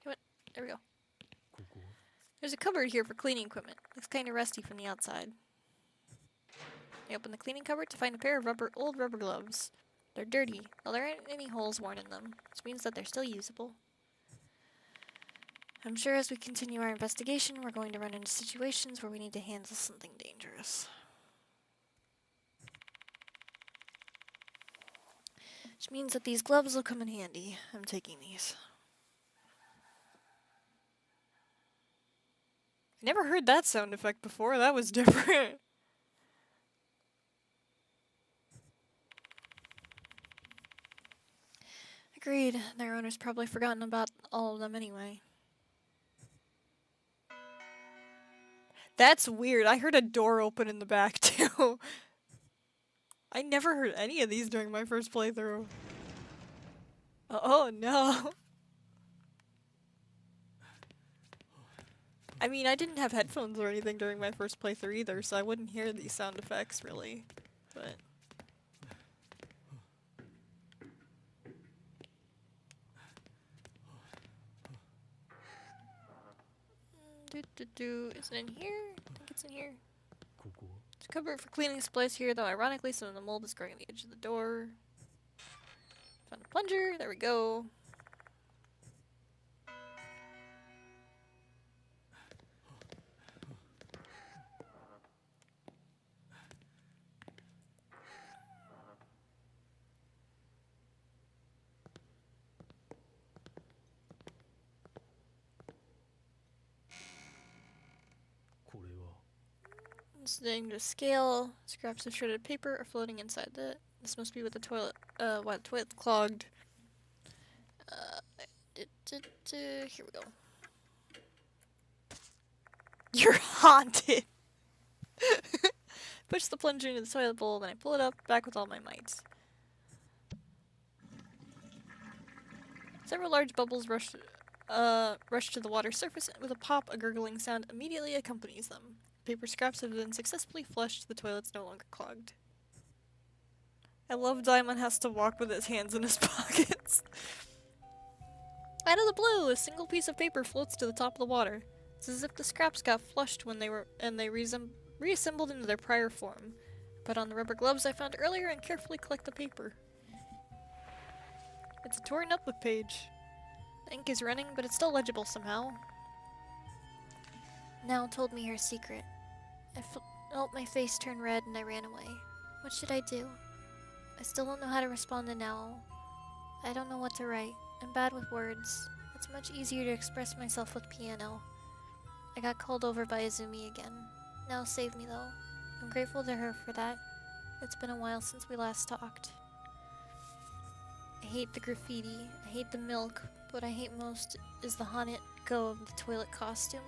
Come on. There we go. ここ There's a cupboard here for cleaning equipment. Looks kinda rusty from the outside. I open the cleaning cupboard to find a pair of old rubber gloves. They're dirty, though there aren't any holes worn in them, which means that they're still usable. I'm sure as we continue our investigation, we're going to run into situations where we need to handle something dangerous. Which means that these gloves will come in handy. I'm taking these. I never heard that sound effect before. That was different. Agreed. Their owner's probably forgotten about all of them anyway. That's weird. I heard a door open in the back too. I never heard any of these during my first playthrough. Oh no. I mean, I didn't have headphones or anything during my first playthrough either, so I wouldn't hear these sound effects really. But is it in here? I think it's in here. ここ There's a cupboard for cleaning supplies here, though ironically some of the mold is growing on the edge of the door. Found a plunger, there we go. Sitting to a scale, scraps of shredded paper are floating inside the. This must be what the toilet. Why the toilet's clogged. Here we go. You're haunted. Push the plunger into the toilet bowl, then I pull it up, back with all my might. Several large bubbles rush to the water surface. With a pop, a gurgling sound immediately accompanies them. Paper scraps have been successfully flushed, the toilet's no longer clogged. I love Daimon has to walk with his hands in his pockets. Out of the blue, a single piece of paper floats to the top of the water. It's as if the scraps got flushed when they reassembled into their prior form. Put on the rubber gloves I found earlier and carefully collect the paper. It's a torn up page. The ink is running, but it's still legible somehow. Nell told me her secret. I felt my face turn red and I ran away. What should I do? I still don't know how to respond to Nell. I don't know what to write. I'm bad with words. It's much easier to express myself with piano. I got called over by Izumi again. Nell saved me though. I'm grateful to her for that. It's been a while since we last talked. I hate the graffiti. I hate the milk. What I hate most is the Hanako of the toilet costume.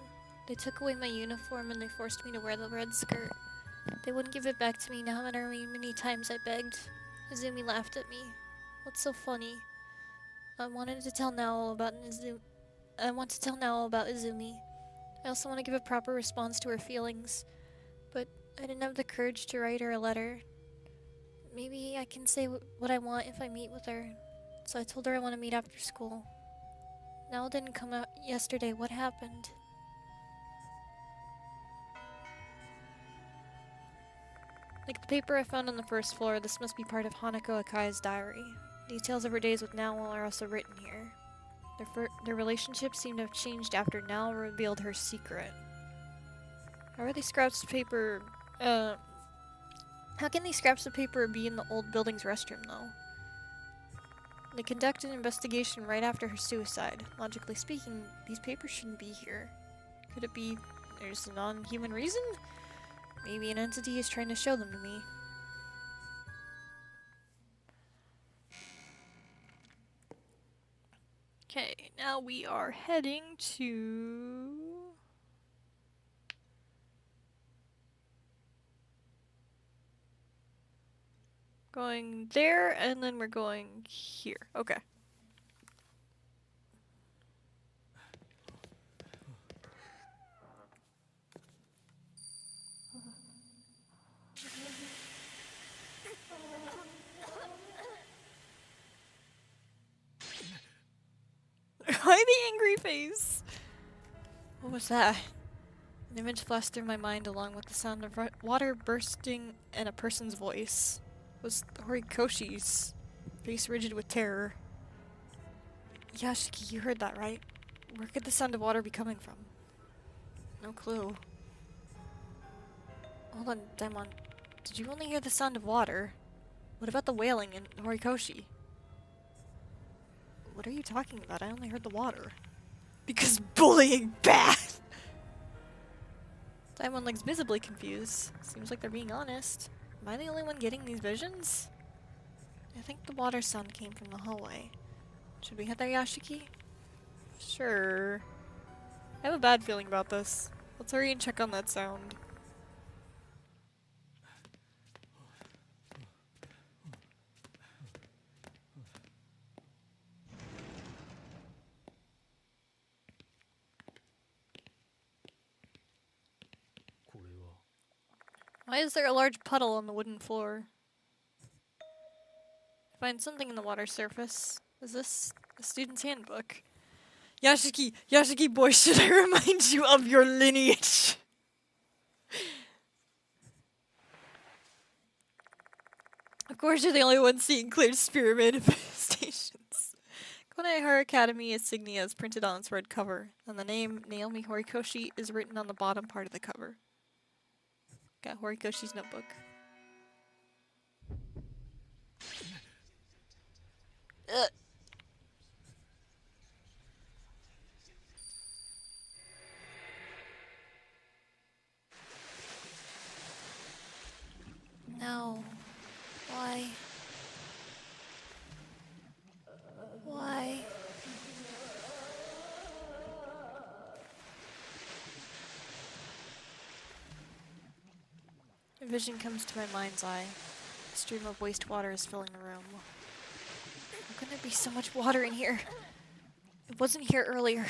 They took away my uniform and they forced me to wear the red skirt. They wouldn't give it back to me no matter how many times I begged. Izumi laughed at me. What's so funny? I wanted to tell Nao about Izumi. I also want to give a proper response to her feelings. But I didn't have the courage to write her a letter. Maybe I can say what I want if I meet with her. So I told her I want to meet after school. Nao didn't come out yesterday. What happened? Like the paper I found on the first floor, this must be part of Hanako Akai's diary. Details of her days with Nao are also written here. Their relationship seemed to have changed after Nao revealed her secret. How are these scraps of paper, how can these scraps of paper be in the old building's restroom, though? They conducted an investigation right after her suicide. Logically speaking, these papers shouldn't be here. Could it be there's a non-human reason? Maybe an entity is trying to show them to me. Okay, now we are heading to... Going there, and then we're going here. Okay. Why the angry face? What was that? An image flashed through my mind along with the sound of water bursting and a person's voice. It was Horikoshi's, face rigid with terror. Yashiki, you heard that, right? Where could the sound of water be coming from? No clue. Hold on, Daimon. Did you only hear the sound of water? What about the wailing in Horikoshi? What are you talking about? I only heard the water. Because bullying bad! Daimon looks visibly confused. Seems like they're being honest. Am I the only one getting these visions? I think the water sound came from the hallway. Should we head there, Yashiki? Sure. I have a bad feeling about this. Let's hurry and check on that sound. Why is there a large puddle on the wooden floor? Find something in the water surface. Is this a student's handbook? Yashiki! Yashiki boy, should I remind you of your lineage? Of course you're the only one seeing clear spirit manifestations. Konehara Academy insignia is printed on its red cover, and the name Naomi Horikoshi is written on the bottom part of the cover. Got Horikoshi's notebook. No. Why? Why? A vision comes to my mind's eye. A stream of wastewater is filling the room. How can there be so much water in here? It wasn't here earlier.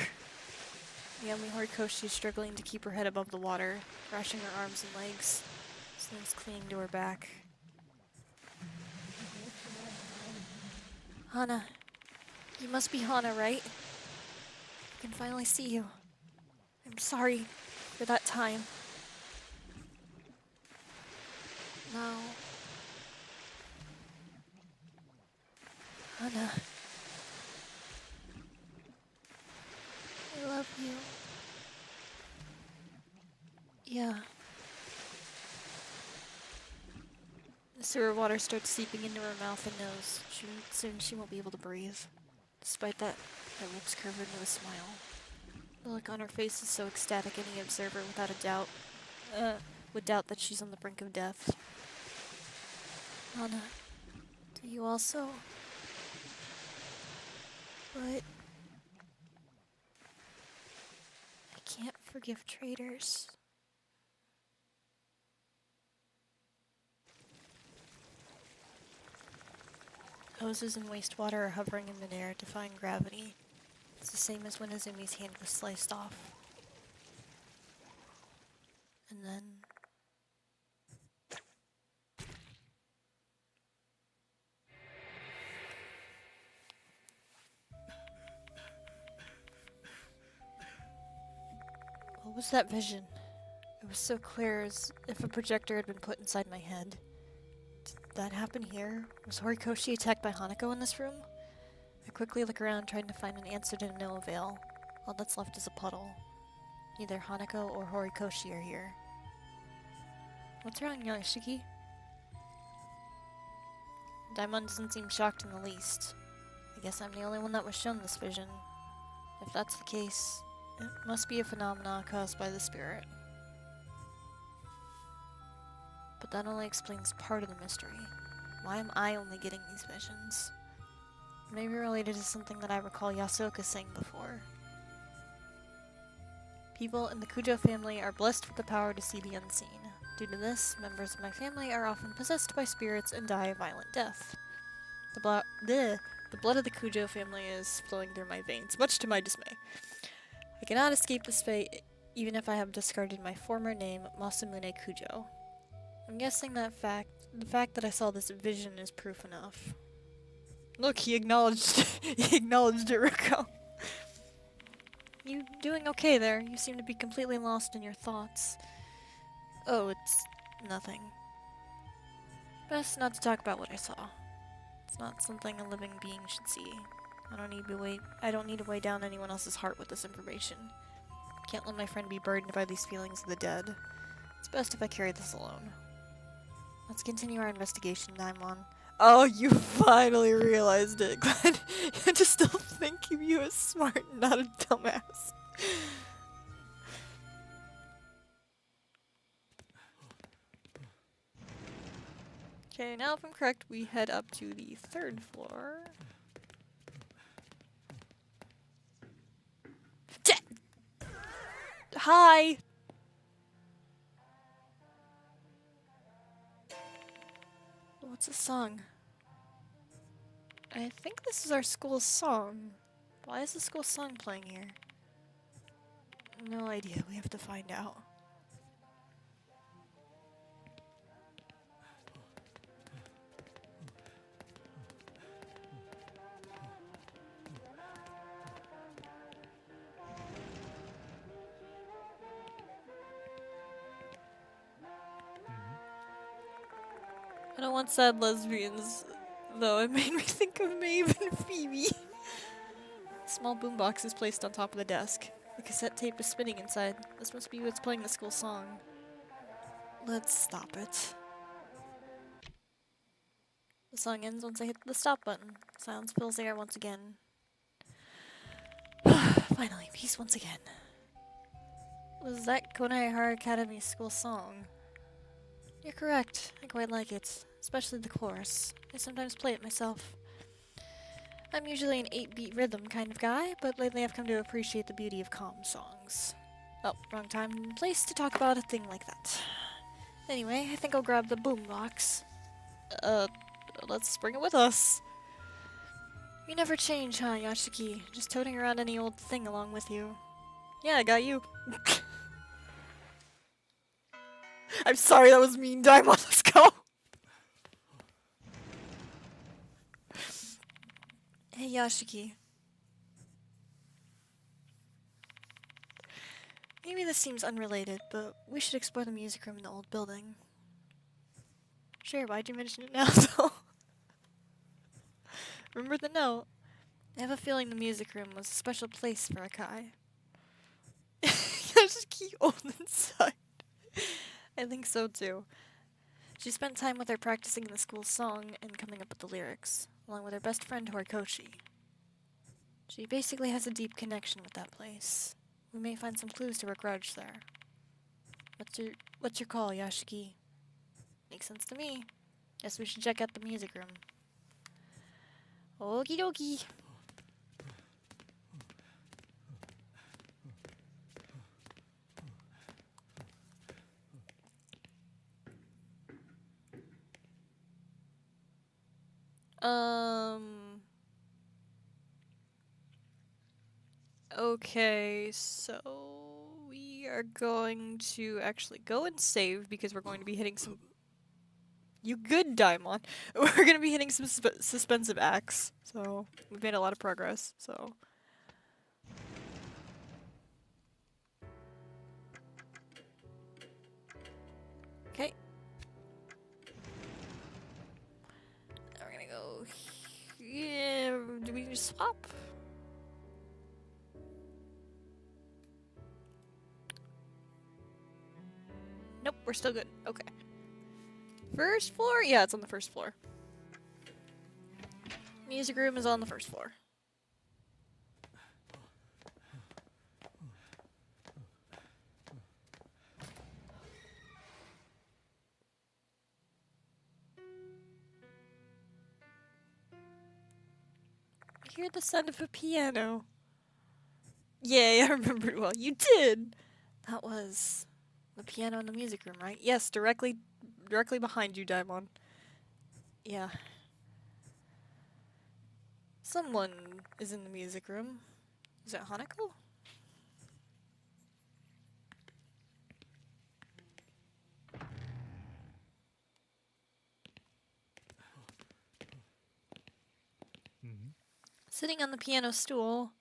Naomi Horikoshi is struggling to keep her head above the water, thrashing her arms and legs. Something's clinging to her back. Hana. You must be Hana, right? I can finally see you. I'm sorry for that time. No. Hana. I love you. Yeah. The sewer water starts seeping into her mouth and nose. Soon she won't be able to breathe. Despite that, her lips curve into a smile. The look on her face is so ecstatic any observer without a doubt would doubt that she's on the brink of death. Hana, do you also? But I can't forgive traitors. Hoses and wastewater are hovering in midair, defying gravity. It's the same as when Izumi's hand was sliced off. And then... What was that vision? It was so clear, as if a projector had been put inside my head. Did that happen here? Was Horikoshi attacked by Hanako in this room? I quickly look around, trying to find an answer to no avail. All that's left is a puddle. Neither Hanako or Horikoshi are here. What's wrong, Yashiki? Daimon doesn't seem shocked in the least. I guess I'm the only one that was shown this vision. If that's the case, it must be a phenomenon caused by the spirit. But that only explains part of the mystery. Why am I only getting these visions? Maybe related to something that I recall Yasuoka saying before. People in the Kujo family are blessed with the power to see the unseen. Due to this, members of my family are often possessed by spirits and die a violent death. The blood of the Kujo family is flowing through my veins, much to my dismay. I cannot escape this fate, even if I have discarded my former name, Masamune Kujo. I'm guessing the fact that I saw this vision is proof enough. Look, he acknowledged he acknowledged it, Ruko. You doing okay there? You seem to be completely lost in your thoughts. Oh, it's nothing. Best not to talk about what I saw. It's not something a living being should see. I don't need to weigh down anyone else's heart with this information. Can't let my friend be burdened by these feelings of the dead. It's best if I carry this alone. Let's continue our investigation, Daimon. Oh, you finally realized it. Glad to still think of you as smart, not a dumbass. Okay, now if I'm correct, we head up to the 3rd floor. Hi! What's the song? I think this is our school's song. Why is the school song playing here? No idea. We have to find out. I don't want sad lesbians, though. It made me think of Maeve and Phoebe. Small boombox is placed on top of the desk. The cassette tape is spinning inside. This must be what's playing the school song. Let's stop it. The song ends once I hit the stop button. Silence fills the air once again. Finally, peace once again. Was that Konehara Academy's school song? You're correct. I quite like it. Especially the chorus. I sometimes play it myself. I'm usually an 8-beat rhythm kind of guy, but lately I've come to appreciate the beauty of calm songs. Oh, wrong time and place to talk about a thing like that. Anyway, I think I'll grab the boombox. Let's bring it with us. You never change, huh, Yashiki? Just toting around any old thing along with you. Yeah, I got you. I'm sorry, that was mean, Daimon. Let's go. Hey, Yashiki. Maybe this seems unrelated, but we should explore the music room in the old building. Sure, why'd you mention it now, though? Remember the note? I have a feeling the music room was a special place for Akai. Yashiki old inside. I think so, too. She spent time with her practicing the school song and coming up with the lyrics, along with her best friend Horikoshi. She basically has a deep connection with that place. We may find some clues to her grudge there. What's your call, Yashiki? Makes sense to me. Guess we should check out the music room. Okie dokie. Okay, so we are going to actually go and save because we're going to be hitting some. You good, Daimon. We're going to be hitting some suspensive acts, so we've made a lot of progress, so. Okay. Now we're gonna go here. Do we just swap? Nope, we're still good. Okay. First floor? Yeah, it's on the first floor. Music room is on the first floor. hear the sound of a piano. Yay, I remembered well. You did! That was the piano in the music room, right? Yes, directly behind you, Daimon. Yeah. Someone is in the music room. Is it Hanako? Mhm. Sitting on the piano stool.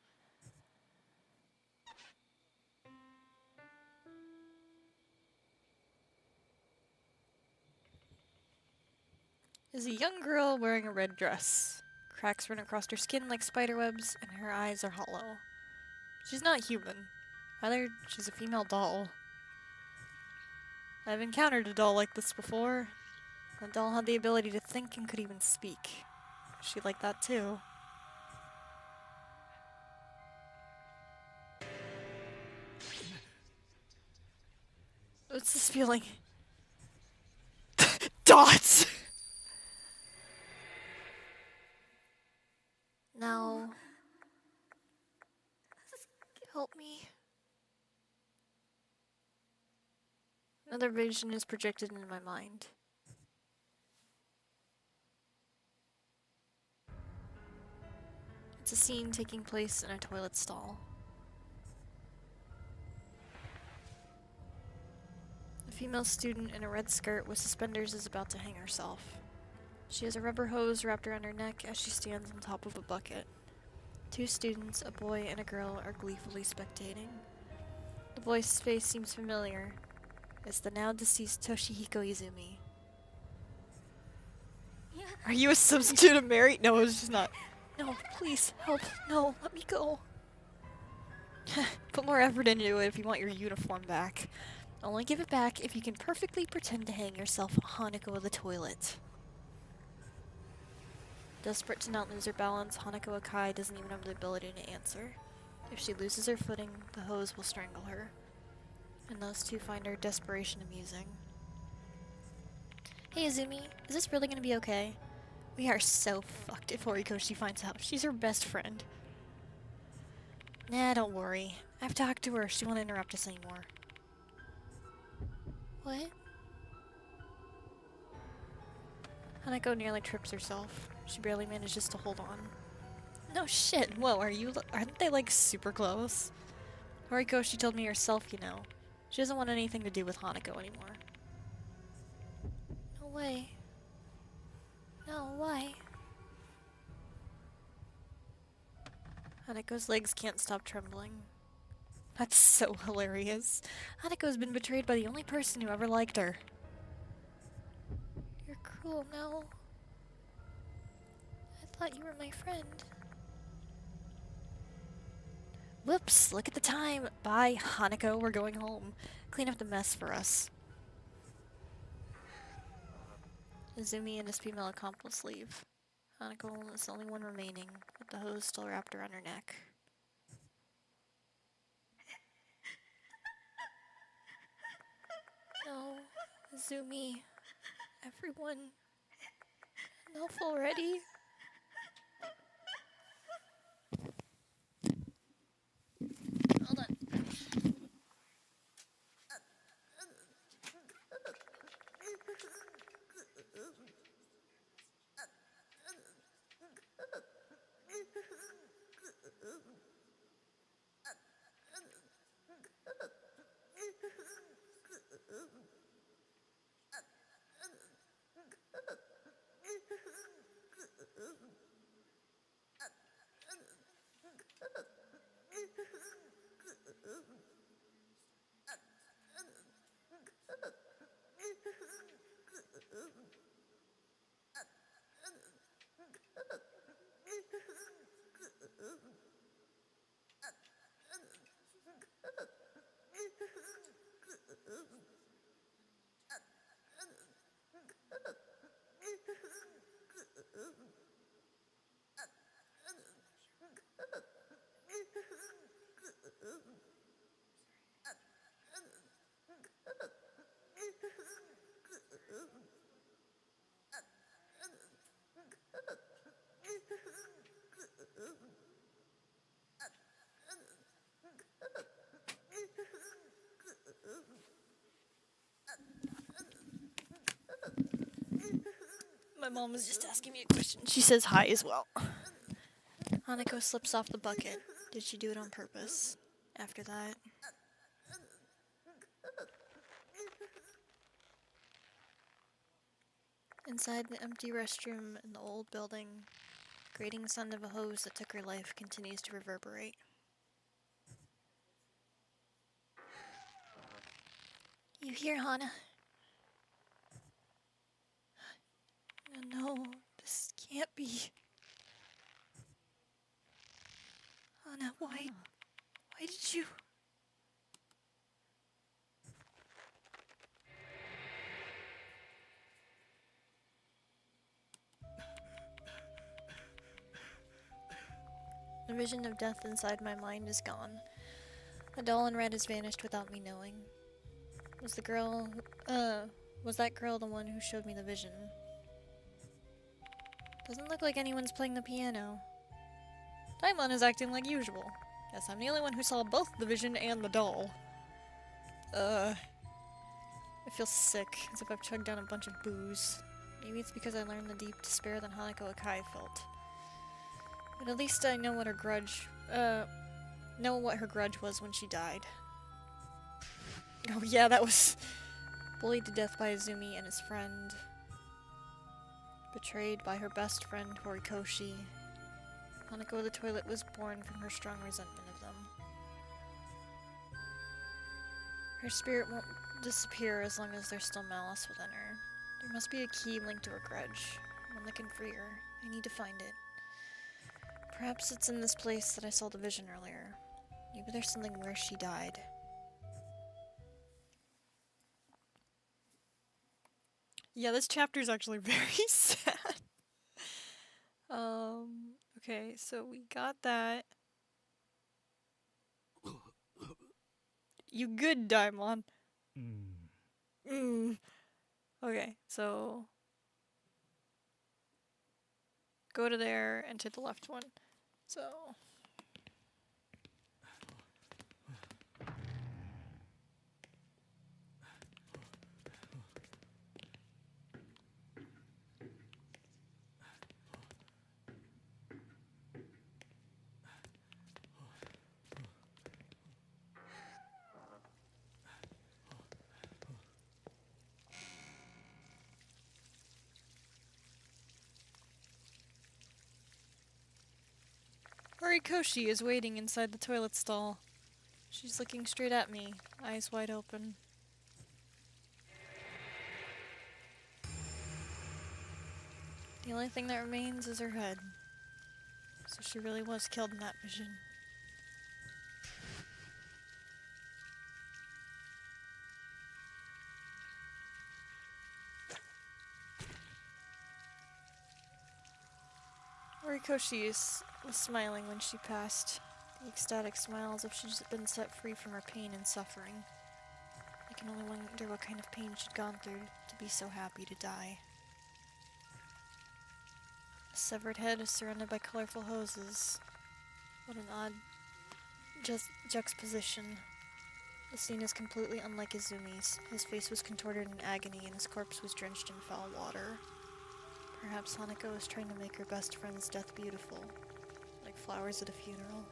Is a young girl wearing a red dress. Cracks run across her skin like spiderwebs, and her eyes are hollow. She's not human. Rather, she's a female doll. I've encountered a doll like this before. The doll had the ability to think and could even speak. She liked that too. What's this feeling? Dots! Now, help me. Another vision is projected into my mind. It's a scene taking place in a toilet stall. A female student in a red skirt with suspenders is about to hang herself. She has a rubber hose wrapped around her neck as she stands on top of a bucket. Two students, a boy and a girl, are gleefully spectating. The boy's face seems familiar. It's the now deceased Toshihiko Izumi. Are you a substitute of Mary? No, it's just not. No, please, help. No, let me go. Put more effort into it if you want your uniform back. Only give it back if you can perfectly pretend to hang yourself Hanako of the toilet. Desperate to not lose her balance, Hanako Akai doesn't even have the ability to answer. If she loses her footing, the hose will strangle her. And those two find her desperation amusing. Hey Izumi, is this really gonna be okay? We are so fucked if Horikoshi finds out. She's her best friend. Nah, don't worry. I've talked to her. She won't interrupt us anymore. What? Hanako nearly trips herself. She barely manages to hold on. No shit. Whoa, aren't they like super close? Horikoshi told me herself, you know. She doesn't want anything to do with Hanako anymore. No way. No, why? Hanako's legs can't stop trembling. That's so hilarious. Hanako's been betrayed by the only person who ever liked her. You're cruel now. I thought you were my friend. Whoops, look at the time. Bye, Hanako, we're going home. Clean up the mess for us. Izumi and his female accomplice leave. Hanako is the only one remaining, with the hose still wrapped around her neck. No, Izumi. Everyone. Enough already. Hold on. mom was just asking me a question. She says hi as well. Hanako slips off the bucket. Did she do it on purpose? After that, inside the empty restroom in the old building, grating sound of a hose that took her life continues to reverberate. You hear, Hana? No, this can't be. Hana, why did you? The vision of death inside my mind is gone. The doll in red has vanished without me knowing. Was that girl the one who showed me the vision? Doesn't look like anyone's playing the piano. Daimon is acting like usual. Guess I'm the only one who saw both the vision and the doll. I feel sick, as if I've chugged down a bunch of booze. Maybe it's because I learned the deep despair that Hanako Akai felt. But at least I know what her grudge was when she died. Oh yeah, that was bullied to death by Izumi and his friend. Betrayed by her best friend Horikoshi. Hanako the toilet was born from her strong resentment of them. Her spirit won't disappear as long as there's still malice within her. There must be a key linked to her grudge, one that can free her. I need to find it. Perhaps it's in this place that I saw the vision earlier. Maybe there's something where she died. Yeah, this chapter is actually very sad. Okay, so we got that. You good, Daimon? Okay, so go to there and to the left one. So Horikoshi is waiting inside the toilet stall. She's looking straight at me, eyes wide open. The only thing that remains is her head. So she really was killed in that vision. Horikoshi was smiling when she passed. The ecstatic smile as if she'd just been set free from her pain and suffering. I can only wonder what kind of pain she'd gone through to be so happy to die. A severed head is surrounded by colorful hoses. What an odd juxtaposition. The scene is completely unlike Izumi's. His face was contorted in agony and his corpse was drenched in foul water. Perhaps Hanako was trying to make her best friend's death beautiful, like flowers at a funeral.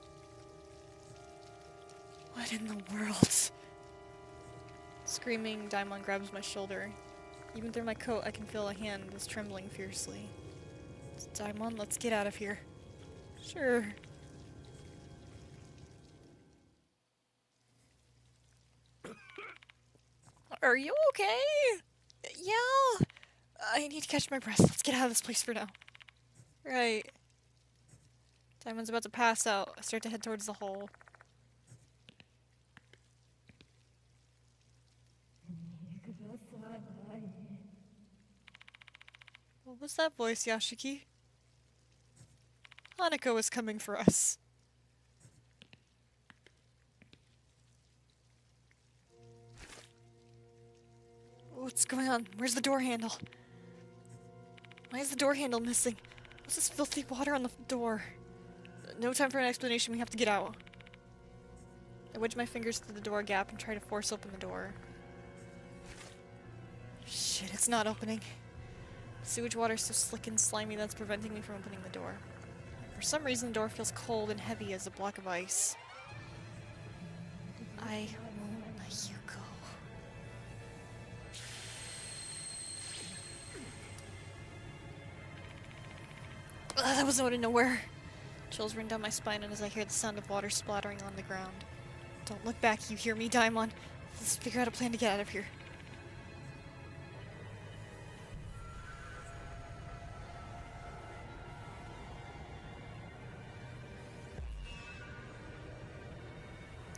What in the world? Screaming, Daimon grabs my shoulder. Even through my coat, I can feel a hand is trembling fiercely. Daimon, let's get out of here. Sure. Are you okay? Yeah. I need to catch my breath. Let's get out of this place for now. Right. Daimon's about to pass out. I start to head towards the hole. What was that voice, Yashiki? Hanako is coming for us. What's going on? Where's the door handle? Why is the door handle missing? What's this filthy water on the door? No time for an explanation, we have to get out. I wedge my fingers through the door gap and try to force open the door. Shit, it's not opening. Sewage water's so slick and slimy that's preventing me from opening the door. For some reason, the door feels cold and heavy as a block of ice. I won't let you go. That was out of nowhere. Chills run down my spine and as I hear the sound of water splattering on the ground. Don't look back, you hear me, Daimon. Let's figure out a plan to get out of here.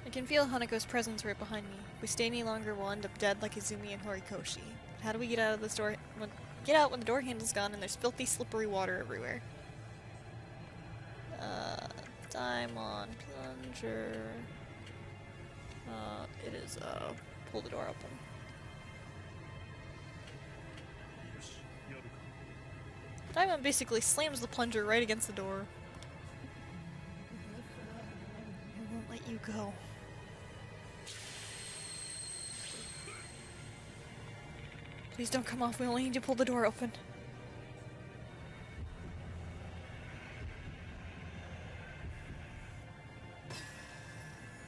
I can feel Hanako's presence right behind me. If we stay any longer, we'll end up dead like Izumi and Horikoshi. How do we get out of this door? Get out when the door handle's gone and there's filthy, slippery water everywhere. Daimon, plunger. It is, pull the door open. Daimon basically slams the plunger right against the door. I won't let you go. Please don't come off, we only need to pull the door open.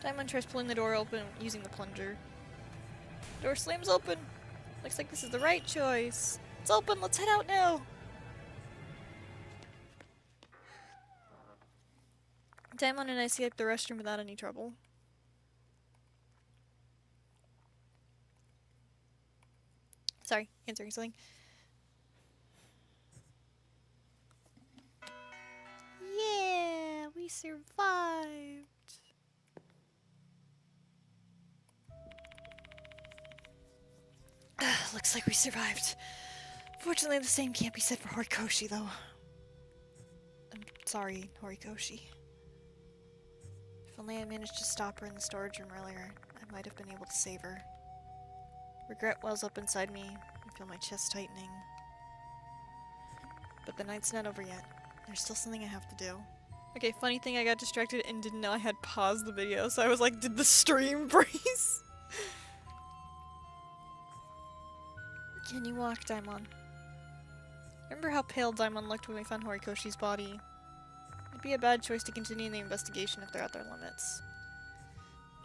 Daimon tries pulling the door open using the plunger. Door slams open. Looks like this is the right choice. It's open, let's head out now. Daimon and I escaped the restroom without any trouble. Sorry, answering something. Yeah, we survived. Looks like we survived. Fortunately, the same can't be said for Horikoshi, though. I'm sorry, Horikoshi. If only I managed to stop her in the storage room earlier, I might have been able to save her. Regret wells up inside me. I feel my chest tightening. But the night's not over yet. There's still something I have to do. Okay, funny thing, I got distracted and didn't know I had paused the video, so I was like, did the stream freeze? Can you walk, Daimon? Remember how pale Daimon looked when we found Horikoshi's body? It'd be a bad choice to continue the investigation if they're at their limits.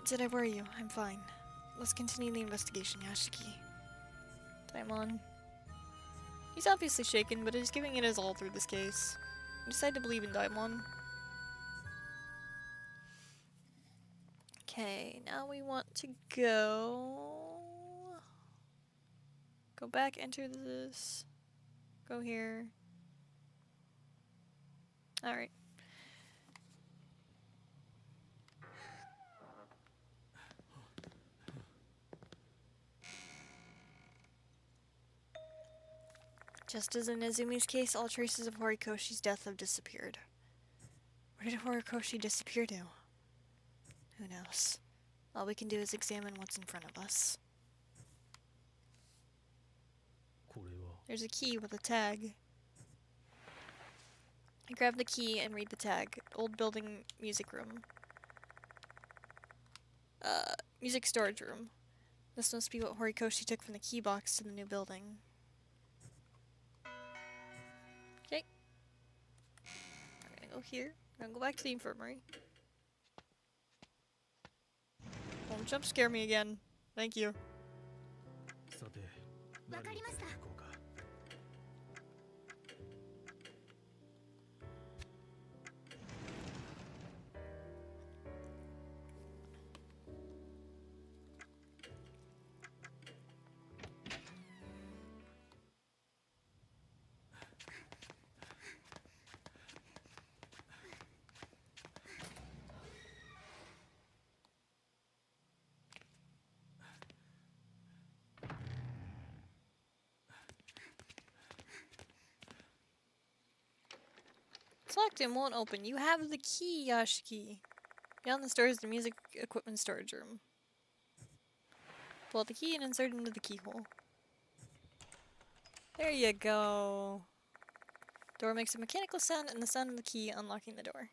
Did I worry you? I'm fine. Let's continue the investigation, Yashiki. Daimon. He's obviously shaken, but is giving it his all through this case. I decide to believe in Daimon. Okay, now we want to go back, enter this, go here. Alright. Just as in Izumi's case, all traces of Horikoshi's death have disappeared. Where did Horikoshi disappear to? Who knows? All we can do is examine what's in front of us. There's a key with a tag. I grab the key and read the tag. Old building, music room. Music storage room. This must be what Horikoshi took from the key box to the new building. Okay. I'm gonna go here. I'm gonna go back to the infirmary. Don't jump scare me again. Thank you. It's locked and won't open. You have the key, Yashiki. Beyond the store is the music equipment storage room. Pull out the key and insert it into the keyhole. There you go. Door makes a mechanical sound and the sound of the key unlocking the door.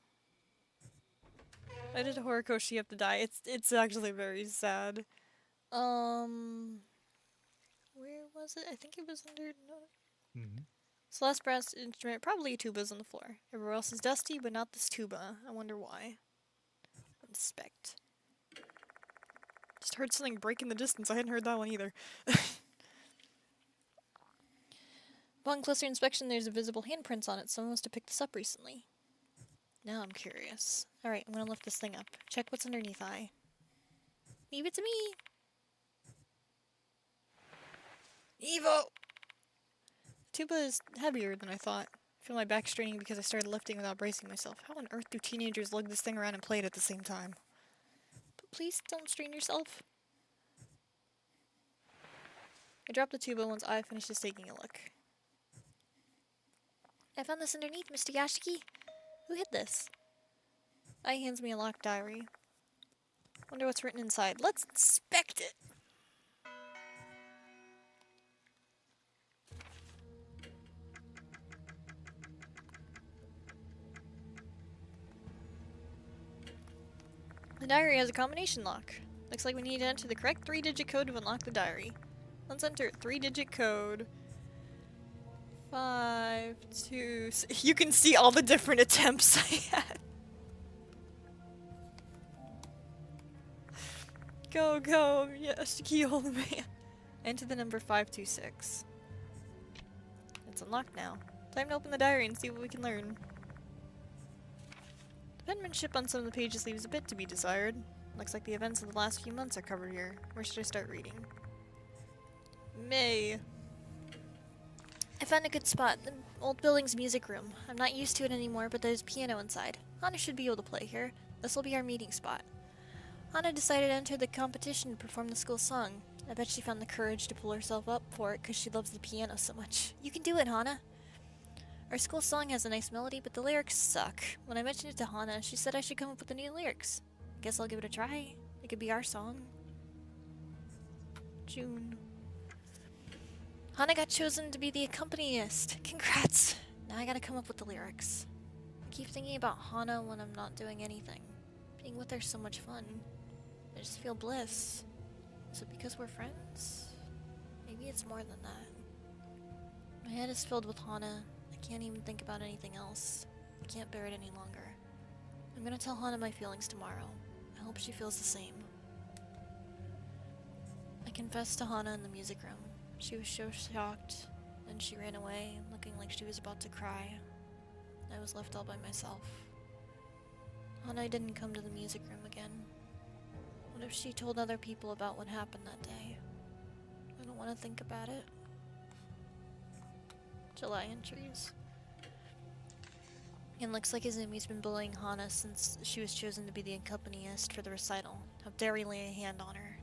Why did Horikoshi have to die? It's actually very sad. Where was it? I think it was under... Mm-hmm. Celeste brass instrument, probably a tuba's on the floor. Everywhere else is dusty, but not this tuba. I wonder why. Inspect. Just heard something break in the distance. I hadn't heard that one either. Upon closer inspection, there's a visible handprints on it. Someone must have picked this up recently. Now I'm curious. Alright, I'm gonna lift this thing up. Check what's underneath I. Leave it to me! Evo! Tuba is heavier than I thought. I feel my back straining because I started lifting without bracing myself. How on earth do teenagers lug this thing around and play it at the same time? But please don't strain yourself. I dropped the tuba once I finishes taking a look. I found this underneath, Mr. Yashiki. Who hid this? I hands me a locked diary. Wonder what's written inside. Let's inspect it! The diary has a combination lock. Looks like we need to enter the correct 3-digit code to unlock the diary. Let's enter 3-digit code. 5, 2, 6. You can see all the different attempts I had. Go, go, yes, key old man. Enter the number 526. It's unlocked now. Time to open the diary and see what we can learn. The penmanship on some of the pages leaves a bit to be desired. Looks like the events of the last few months are covered here. Where should I start reading? May. I found a good spot. The old building's music room. I'm not used to it anymore, but there's a piano inside. Hana should be able to play here. This will be our meeting spot. Hana decided to enter the competition to perform the school song. I bet she found the courage to pull herself up for it because she loves the piano so much. You can do it, Hana! Our school song has a nice melody, but the lyrics suck. When I mentioned it to Hana, she said I should come up with the new lyrics. Guess I'll give it a try. It could be our song. June. Hana got chosen to be the accompanist. Congrats! Now I gotta come up with the lyrics. I keep thinking about Hana when I'm not doing anything. Being with her's so much fun. I just feel bliss. Is it because we're friends? Maybe it's more than that. My head is filled with Hana. I can't even think about anything else. I can't bear it any longer. I'm gonna tell Hana my feelings tomorrow. I hope she feels the same. I confessed to Hana in the music room. She was so shocked, then she ran away, looking like she was about to cry. I was left all by myself. Hana didn't come to the music room again. What if she told other people about what happened that day? I don't want to think about it. July entries. It looks like Izumi's been bullying Hana since she was chosen to be the accompanist for the recital. How dare he lay a hand on her?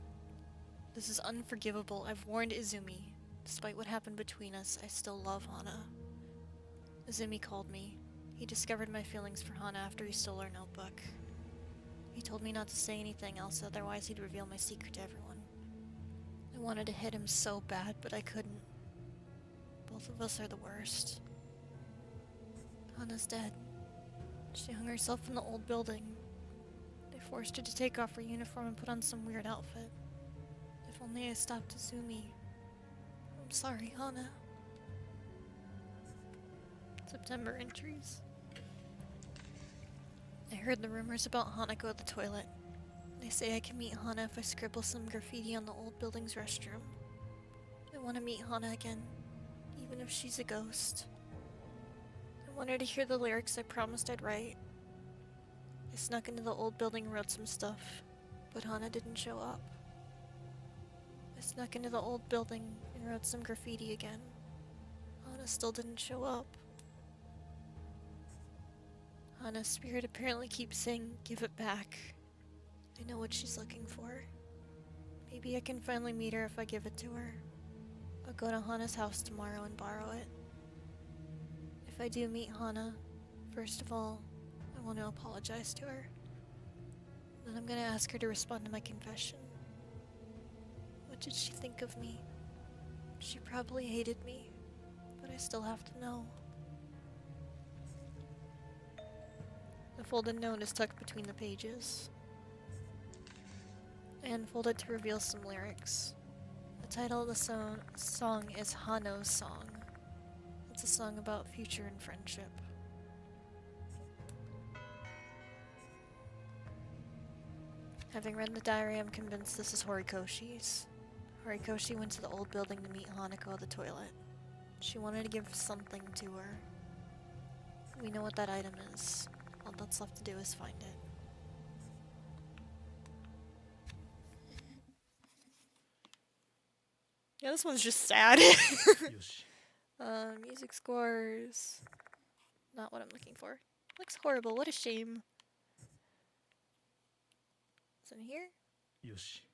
This is unforgivable. I've warned Izumi. Despite what happened between us, I still love Hana. Izumi called me. He discovered my feelings for Hana after he stole her notebook. He told me not to say anything else, otherwise he'd reveal my secret to everyone. I wanted to hit him so bad, but I couldn't. Both of us are the worst. Hana's dead. She hung herself in the old building. They forced her to take off her uniform and put on some weird outfit. If only I stopped Izumi. I'm sorry, Hana. September entries. I heard the rumors about Hanako at the toilet. They say I can meet Hana if I scribble some graffiti on the old building's restroom. I want to meet Hana again, even if she's a ghost. I want her to hear the lyrics I promised I'd write. I snuck into the old building and wrote some stuff, but Hana didn't show up. I snuck into the old building and wrote some graffiti again. Hana still didn't show up. Hana's spirit apparently keeps saying, "Give it back." I know what she's looking for. Maybe I can finally meet her if I give it to her. I'll go to Hana's house tomorrow and borrow it. If I do meet Hana, first of all, I want to apologize to her. Then I'm gonna ask her to respond to my confession. What did she think of me? She probably hated me, but I still have to know. The folded note is tucked between the pages. I unfolded to reveal some lyrics. The title of the song is Hano's Song. It's It's a song about future and friendship. Having read the diary, I'm convinced this is Horikoshi's. Horikoshi went to the old building to meet Hanako at the toilet. She wanted to give something to her. We know what that item is. All that's left to do is find it. Yeah, this one's just sad. よし Music scores. Not what I'm looking for. Looks horrible. What a shame. Is it here? よし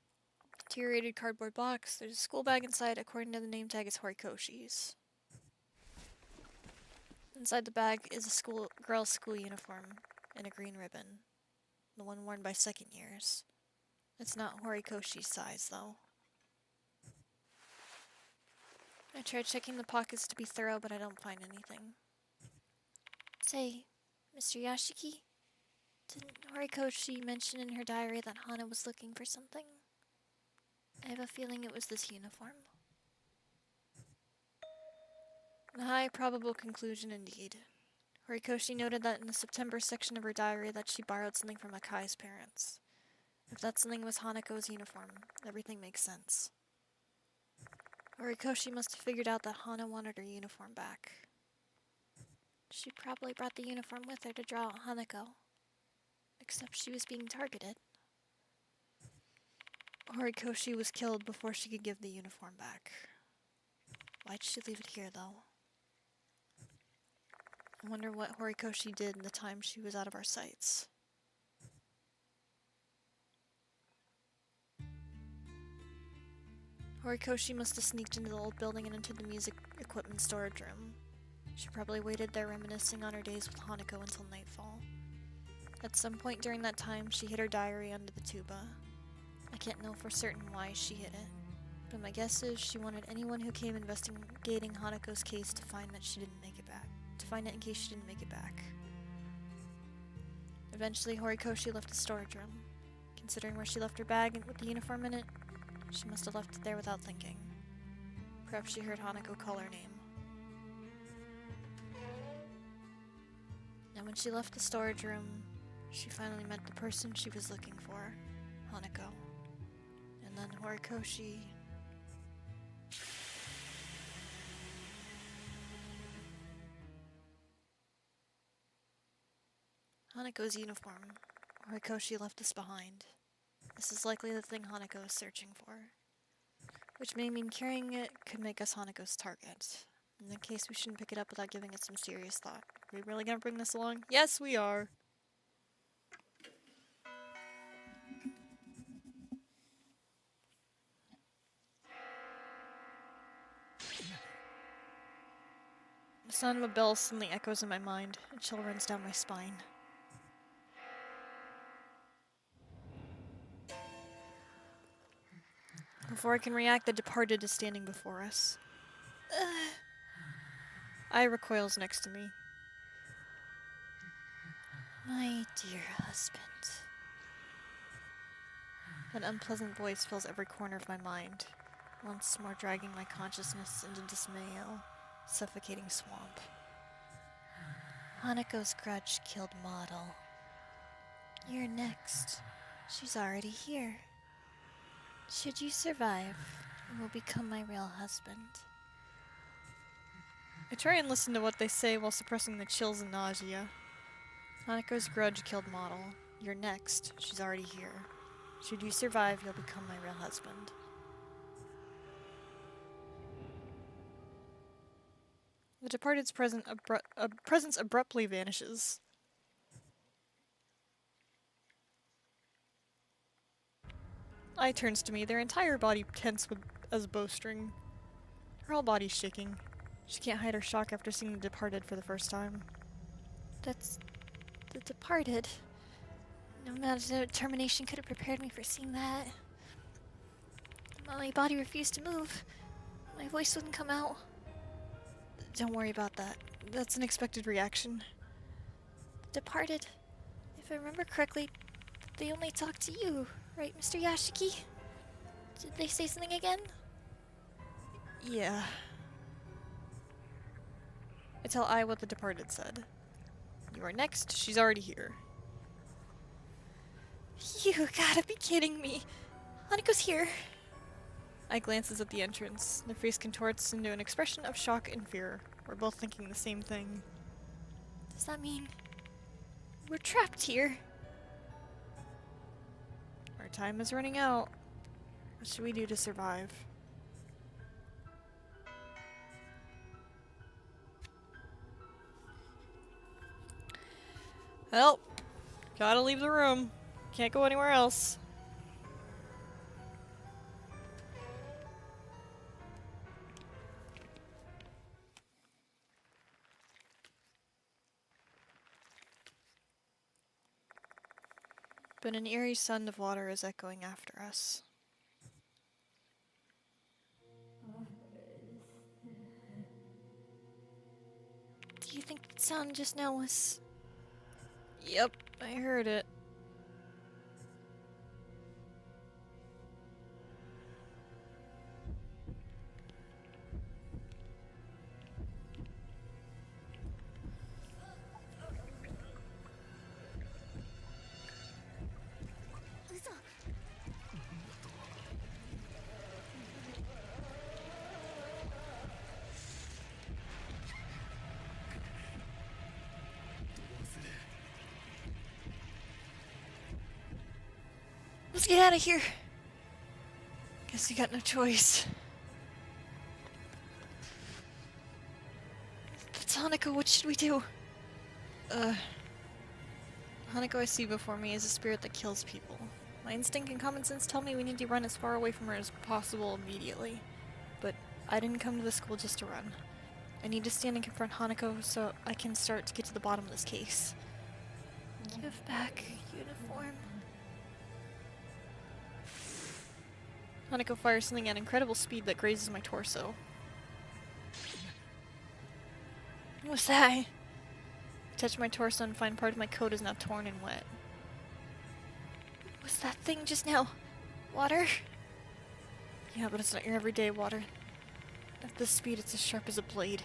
Deteriorated cardboard box. There's a school bag inside. According to the name tag, it's Horikoshi's. Inside the bag is a girl's school uniform and a green ribbon. The one worn by second years. It's not Horikoshi's size, though. I tried checking the pockets to be thorough, but I don't find anything. Say, Mr. Yashiki, didn't Horikoshi mention in her diary that Hana was looking for something? I have a feeling it was this uniform. A high probable conclusion indeed. Horikoshi noted that in the September section of her diary that she borrowed something from Akai's parents. If that something was Hanako's uniform, everything makes sense. Horikoshi must have figured out that Hana wanted her uniform back. She probably brought the uniform with her to draw out Hanako. Except she was being targeted. Horikoshi was killed before she could give the uniform back. Why'd she leave it here, though? I wonder what Horikoshi did in the time she was out of our sights. Horikoshi must have sneaked into the old building and into the music equipment storage room. She probably waited there reminiscing on her days with Hanako until nightfall. At some point during that time, she hid her diary under the tuba. I can't know for certain why she hid it, but my guess is she wanted anyone who came investigating Hanako's case to find that she didn't make it back. To find it in case she didn't make it back. Eventually, Horikoshi left the storage room. Considering where she left her bag with the uniform in it, she must have left it there without thinking. Perhaps she heard Hanako call her name. And when she left the storage room, she finally met the person she was looking for, Hanako. And then Horikoshi... Hanako's uniform. Horikoshi left this behind. This is likely the thing Hanako is searching for. Which may mean carrying it could make us Hanako's target. In that case, we shouldn't pick it up without giving it some serious thought. Are we really gonna bring this along? Yes, we are! The sound of a bell suddenly echoes in my mind. A chill runs down my spine. Before I can react, the departed is standing before us. I recoils next to me. My dear husband. An unpleasant voice fills every corner of my mind, once more dragging my consciousness into dismal, suffocating swamp. Hanako's grudge killed Model. You're next. She's already here. Should you survive, you will become my real husband. I try and listen to what they say while suppressing the chills and nausea. Hanako's grudge killed Model. You're next. She's already here. Should you survive, you'll become my real husband. The departed's presence abruptly vanishes. Ai turns to me, their entire body tense as bowstring. Her whole body's shaking. She can't hide her shock after seeing the departed for the first time. That's the departed. No amount of determination could have prepared me for seeing that. My body refused to move. My voice wouldn't come out. Don't worry about that. That's an expected reaction. The departed. If I remember correctly, they only talked to you, right, Mr. Yashiki? Did they say something again? Yeah. I tell Ai what the departed said. You are next, she's already here. You gotta be kidding me. Hanako's here. Ai glances at the entrance. Their face contorts into an expression of shock and fear. We're both thinking the same thing. Does that mean we're trapped here? Our time is running out. What should we do to survive? Help! Gotta leave the room. Can't go anywhere else. But an eerie sound of water is echoing after us. Do you think that sound just now was... Yep, I heard it. Let's get out of here. Guess you got no choice. That's Hanako, what should we do? Hanako I see before me is a spirit that kills people. My instinct and common sense tell me we need to run as far away from her as possible immediately. But I didn't come to the school just to run. I need to stand and confront Hanako so I can start to get to the bottom of this case. Give back uniform. Hanako fires something at incredible speed that grazes my torso. What's that? I touch my torso and find part of my coat is now torn and wet. What's that thing just now? Water? Yeah, but it's not your everyday water. At this speed, it's as sharp as a blade.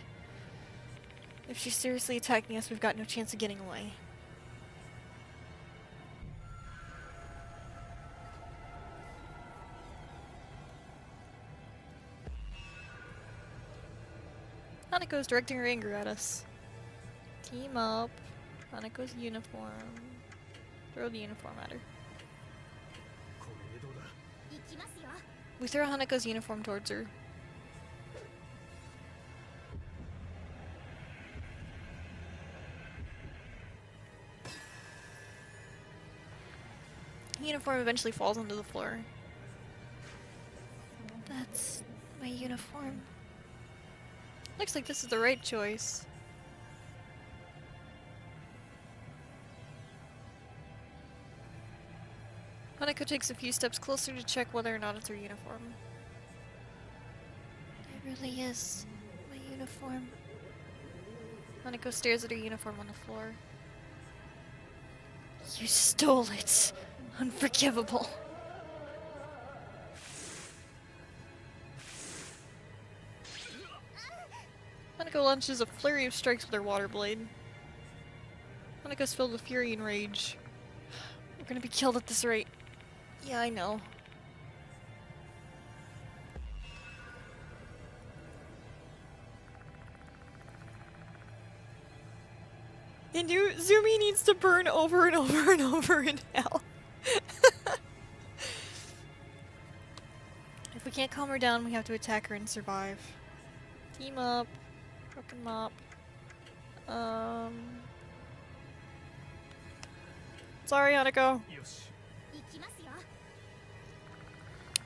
If she's seriously attacking us, we've got no chance of getting away. Hanako's directing her anger at us. Team up. Hanako's uniform. Throw the uniform at her. We throw Hanako's uniform towards her. The uniform eventually falls onto the floor. That's my uniform. Looks like this is the right choice. Hanako takes a few steps closer to check whether or not it's her uniform. It really is my uniform. Hanako stares at her uniform on the floor. You stole it. Unforgivable. Hanako launches a flurry of strikes with her water blade. Hanako's filled with fury and rage. We're gonna be killed at this rate. Yeah, I know. And Zumi needs to burn over and over and over in hell. If we can't calm her down, we have to attack her and survive. Team up. Broken mop. Sorry, Hanako. よし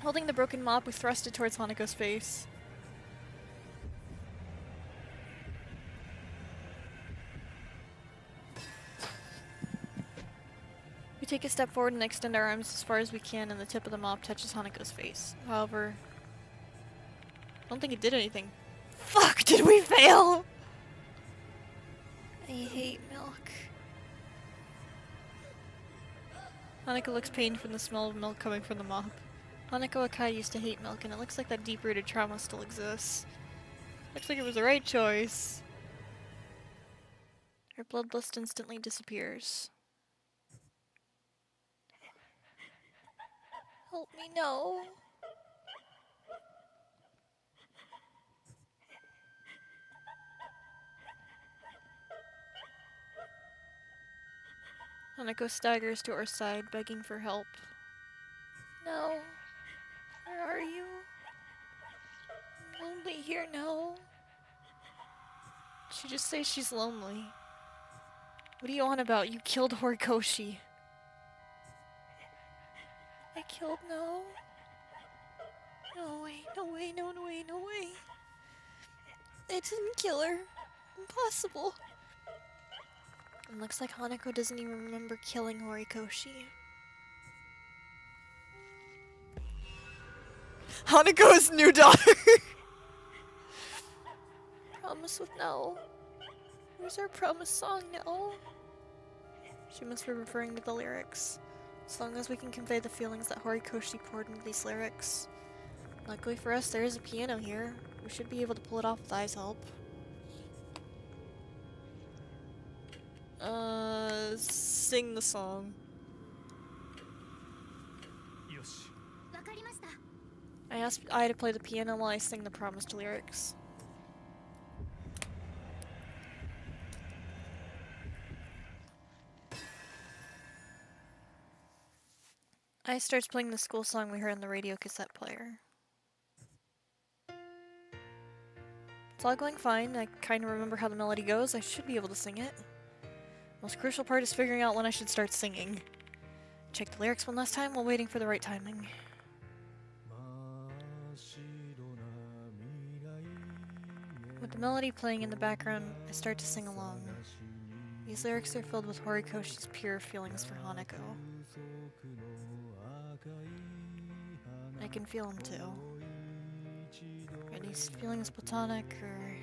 Holding the broken mop, we thrust it towards Hanako's face. We take a step forward and extend our arms as far as we can, and the tip of the mop touches Hanako's face. However, I don't think it did anything. Fuck, did we fail? I hate milk. Hanako looks pained from the smell of milk coming from the mop. Hanako Akai used to hate milk, and it looks like that deep-rooted trauma still exists. Looks like it was the right choice. Her bloodlust instantly disappears. Help me, no. Hanako staggers to her side, begging for help. No. Where are you? I'm lonely here now. She just says she's lonely. What are you on about? You killed Horikoshi. I killed No. No way, no way, no way, no way. I didn't kill her. Impossible. It looks like Hanako doesn't even remember killing Horikoshi. Hanako's new daughter! Promise with No. Where's our promise song now? She must be referring to the lyrics. As long as we can convey the feelings that Horikoshi poured into these lyrics. Luckily for us, there is a piano here. We should be able to pull it off with Ai's help. Sing the song. よし I asked Ai to play the piano while I sing the promised lyrics. Ai starts playing the school song we heard on the radio cassette player. It's all going fine. I kind of remember how the melody goes. I should be able to sing it. Most crucial part is figuring out when I should start singing. Check the lyrics one last time while waiting for the right timing. With the melody playing in the background, I start to sing along. These lyrics are filled with Horikoshi's pure feelings for Hanako. I can feel them too. Are these feelings platonic or...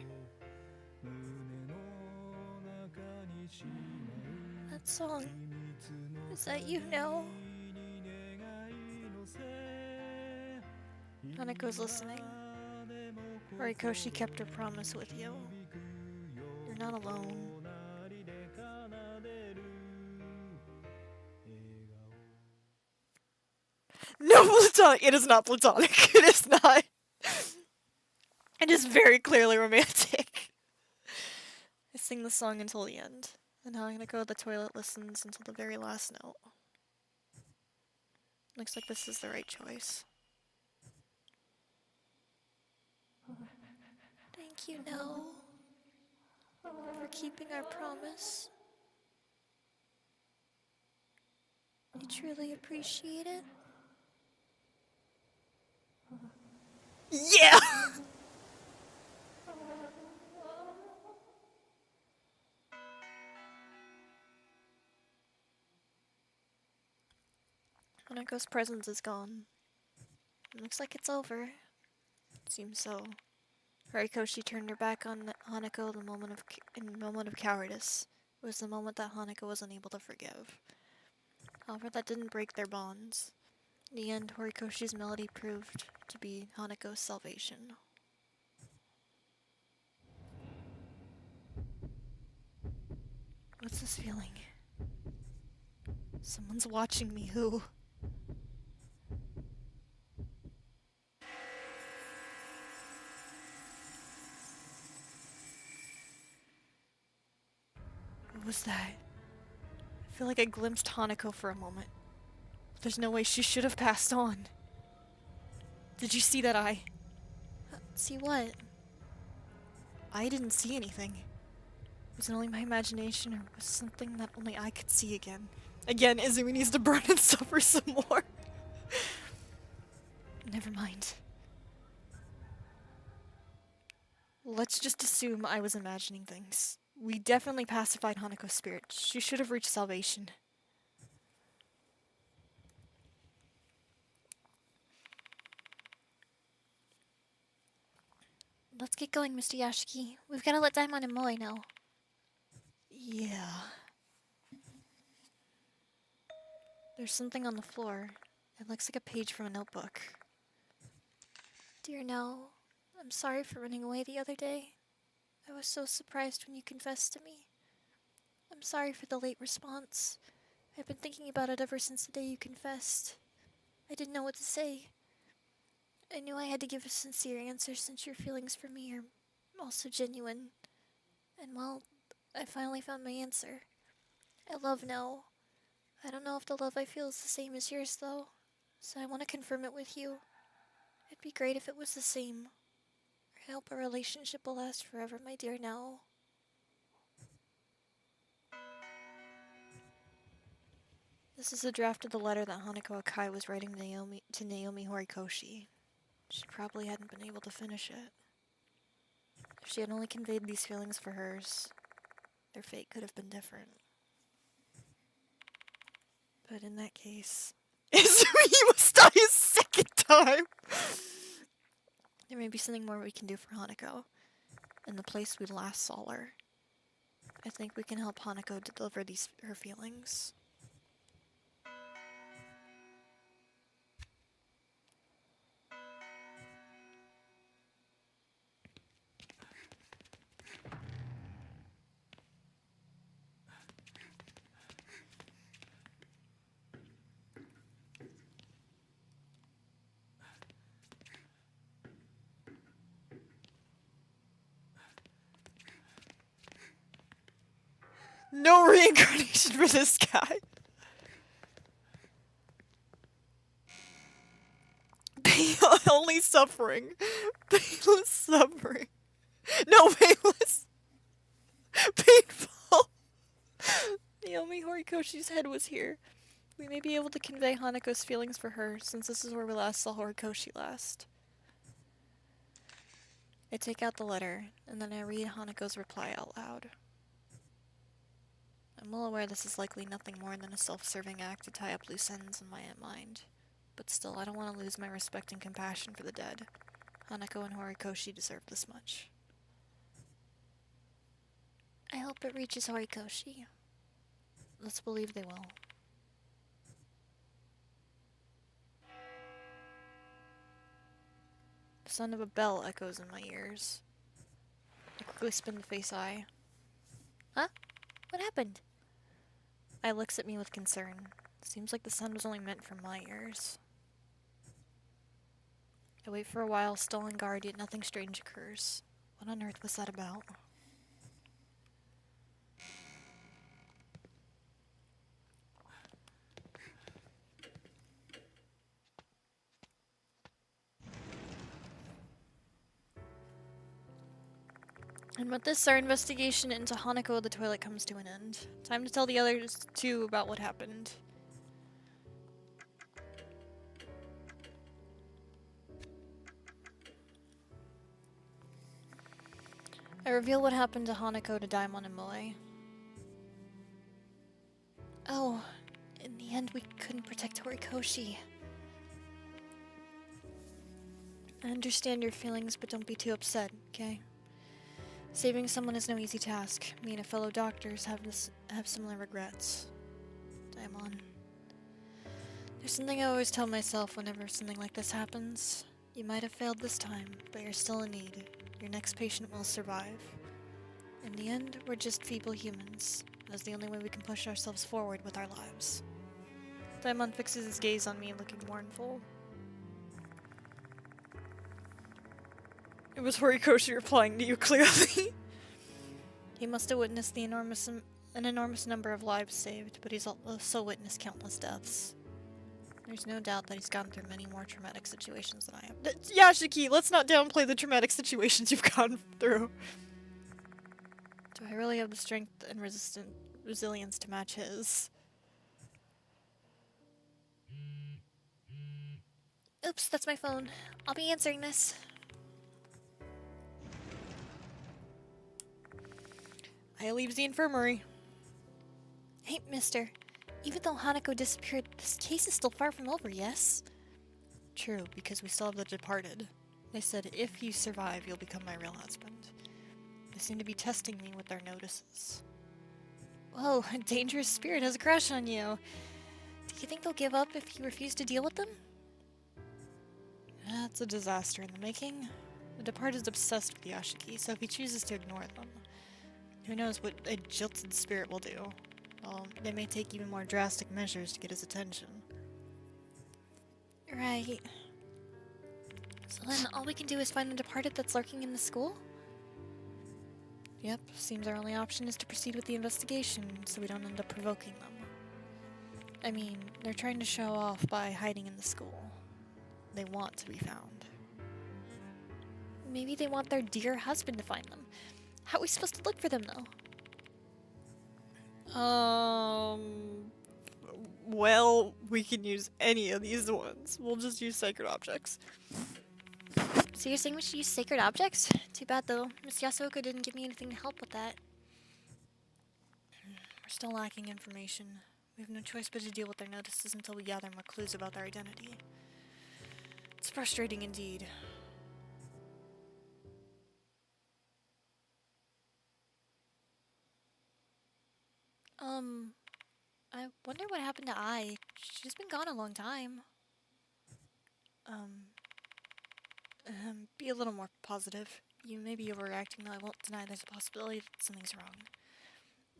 That song. Is that you now? Hanako's listening. Horikoshi kept her promise with you. You're not alone. No, platonic! It is not platonic. It is not. It is very clearly romantic. I sing the song until the end. And now I'm gonna go to the toilet, listens until the very last note. Looks like this is the right choice. Thank you, No. For keeping our promise. I truly appreciate it. Yeah! Hanako's presence is gone. It looks like it's over. Seems so. Horikoshi turned her back on Hanako in a moment of cowardice. It was the moment that Hanako was unable to forgive. However, that didn't break their bonds. In the end, Horikoshi's melody proved to be Hanako's salvation. What's this feeling? Someone's watching me. Who? What was that? I feel like I glimpsed Hanako for a moment. But there's no way she should have passed on. Did you see that eye? See what? I didn't see anything. Was it only my imagination, or was something that only I could see again? Again, Izumi needs to burn and suffer some more. Never mind. Let's just assume I was imagining things. We definitely pacified Hanako's spirit. She should have reached salvation. Let's get going, Mr. Yashiki. We've got to let Daimon and Moe know. Yeah. There's something on the floor. It looks like a page from a notebook. Dear No, I'm sorry for running away the other day. I was so surprised when you confessed to me. sorry for the late response. I've been thinking about it ever since the day you confessed. I didn't know what to say. I knew I had to give a sincere answer since your feelings for me are also genuine. And well, I finally found my answer. I love Nell. I don't know if the love I feel is the same as yours, though, so I want to confirm it with you. It'd be great if it was the same. I hope our relationship will last forever, my dear Nell. This is a draft of the letter that Hanako Akai was writing to Naomi Horikoshi. She probably hadn't been able to finish it. If she had only conveyed these feelings for hers, their fate could have been different. But in that case, Izumi must die a second time! There may be something more we can do for Hanako. In the place we last saw her. I think we can help Hanako deliver her feelings. No reincarnation for this guy. Only suffering. Painless suffering. No, painless. Painful. Naomi Horikoshi's head was here. We may be able to convey Hanako's feelings for her, since this is where we last saw Horikoshi last. I take out the letter, and then I read Hanako's reply out loud. I'm well aware this is likely nothing more than a self-serving act to tie up loose ends in my mind. But still, I don't want to lose my respect and compassion for the dead. Hanako and Horikoshi deserve this much. I hope it reaches Horikoshi. Let's believe they will. The sound of a bell echoes in my ears. I quickly spin to face Ai. Huh? What happened? Ai looks at me with concern. Seems like the sound was only meant for my ears. I wait for a while, still on guard, yet nothing strange occurs. What on earth was that about? And with this, our investigation into Hanako the toilet comes to an end. Time to tell the others, too, about what happened. I reveal what happened to Hanako to Daimon and Moe. Oh, in the end we couldn't protect Horikoshi. I understand your feelings, but don't be too upset, okay? Saving someone is no easy task. Me and a fellow doctors have similar regrets. Daimon. There's something I always tell myself whenever something like this happens. You might have failed this time, but you're still in need. Your next patient will survive. In the end, we're just feeble humans. That's the only way we can push ourselves forward with our lives. Daimon fixes his gaze on me, looking mournful. It was Horikoshi replying to you, clearly. He must have witnessed an enormous number of lives saved, but he's also witnessed countless deaths. There's no doubt that he's gone through many more traumatic situations than I have. Yashiki, let's not downplay the traumatic situations you've gone through. Do I really have the strength and resilience to match his? Oops, that's my phone. I'll be answering this. I leaves the infirmary. Hey, mister. Even though Hanako disappeared, this case is still far from over, yes? True, because we still have the departed. They said if you survive, you'll become my real husband. They seem to be testing me with their notices. Whoa, a dangerous spirit has a crush on you. Do you think they'll give up if you refuse to deal with them? That's a disaster in the making. The departed is obsessed with Yashiki, so if he chooses to ignore them, Who knows what a jilted spirit will do? Well, they may take even more drastic measures to get his attention. Right. So then all we can do is find the departed that's lurking in the school? Yep, seems our only option is to proceed with the investigation so we don't end up provoking them. I mean, they're trying to show off by hiding in the school. They want to be found. Maybe they want their dear husband to find them. How are we supposed to look for them, though? Well, we can use any of these ones. We'll just use sacred objects. So you're saying we should use sacred objects? Too bad, though. Miss Yasuoka didn't give me anything to help with that. We're still lacking information. We have no choice but to deal with their notices until we gather more clues about their identity. It's frustrating indeed. I wonder what happened to Ai. She's been gone a long time. Be a little more positive. You may be overreacting, though I won't deny there's a possibility that something's wrong.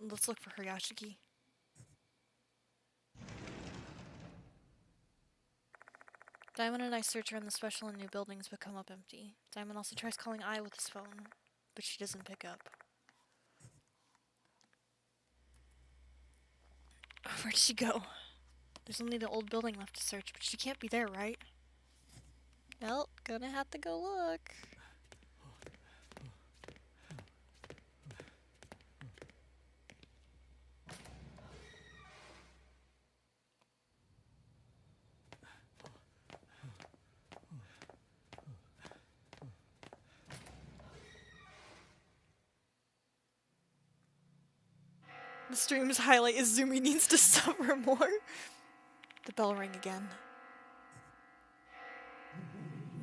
Let's look for her, Yashiki. Diamond and I search around the special and new buildings but come up empty. Diamond also tries calling Ai with his phone, but she doesn't pick up. Where'd she go? There's only the old building left to search, but she can't be there, right? Well, gonna have to go look. The stream's highlight is Zumi needs to suffer more. The bell rang again.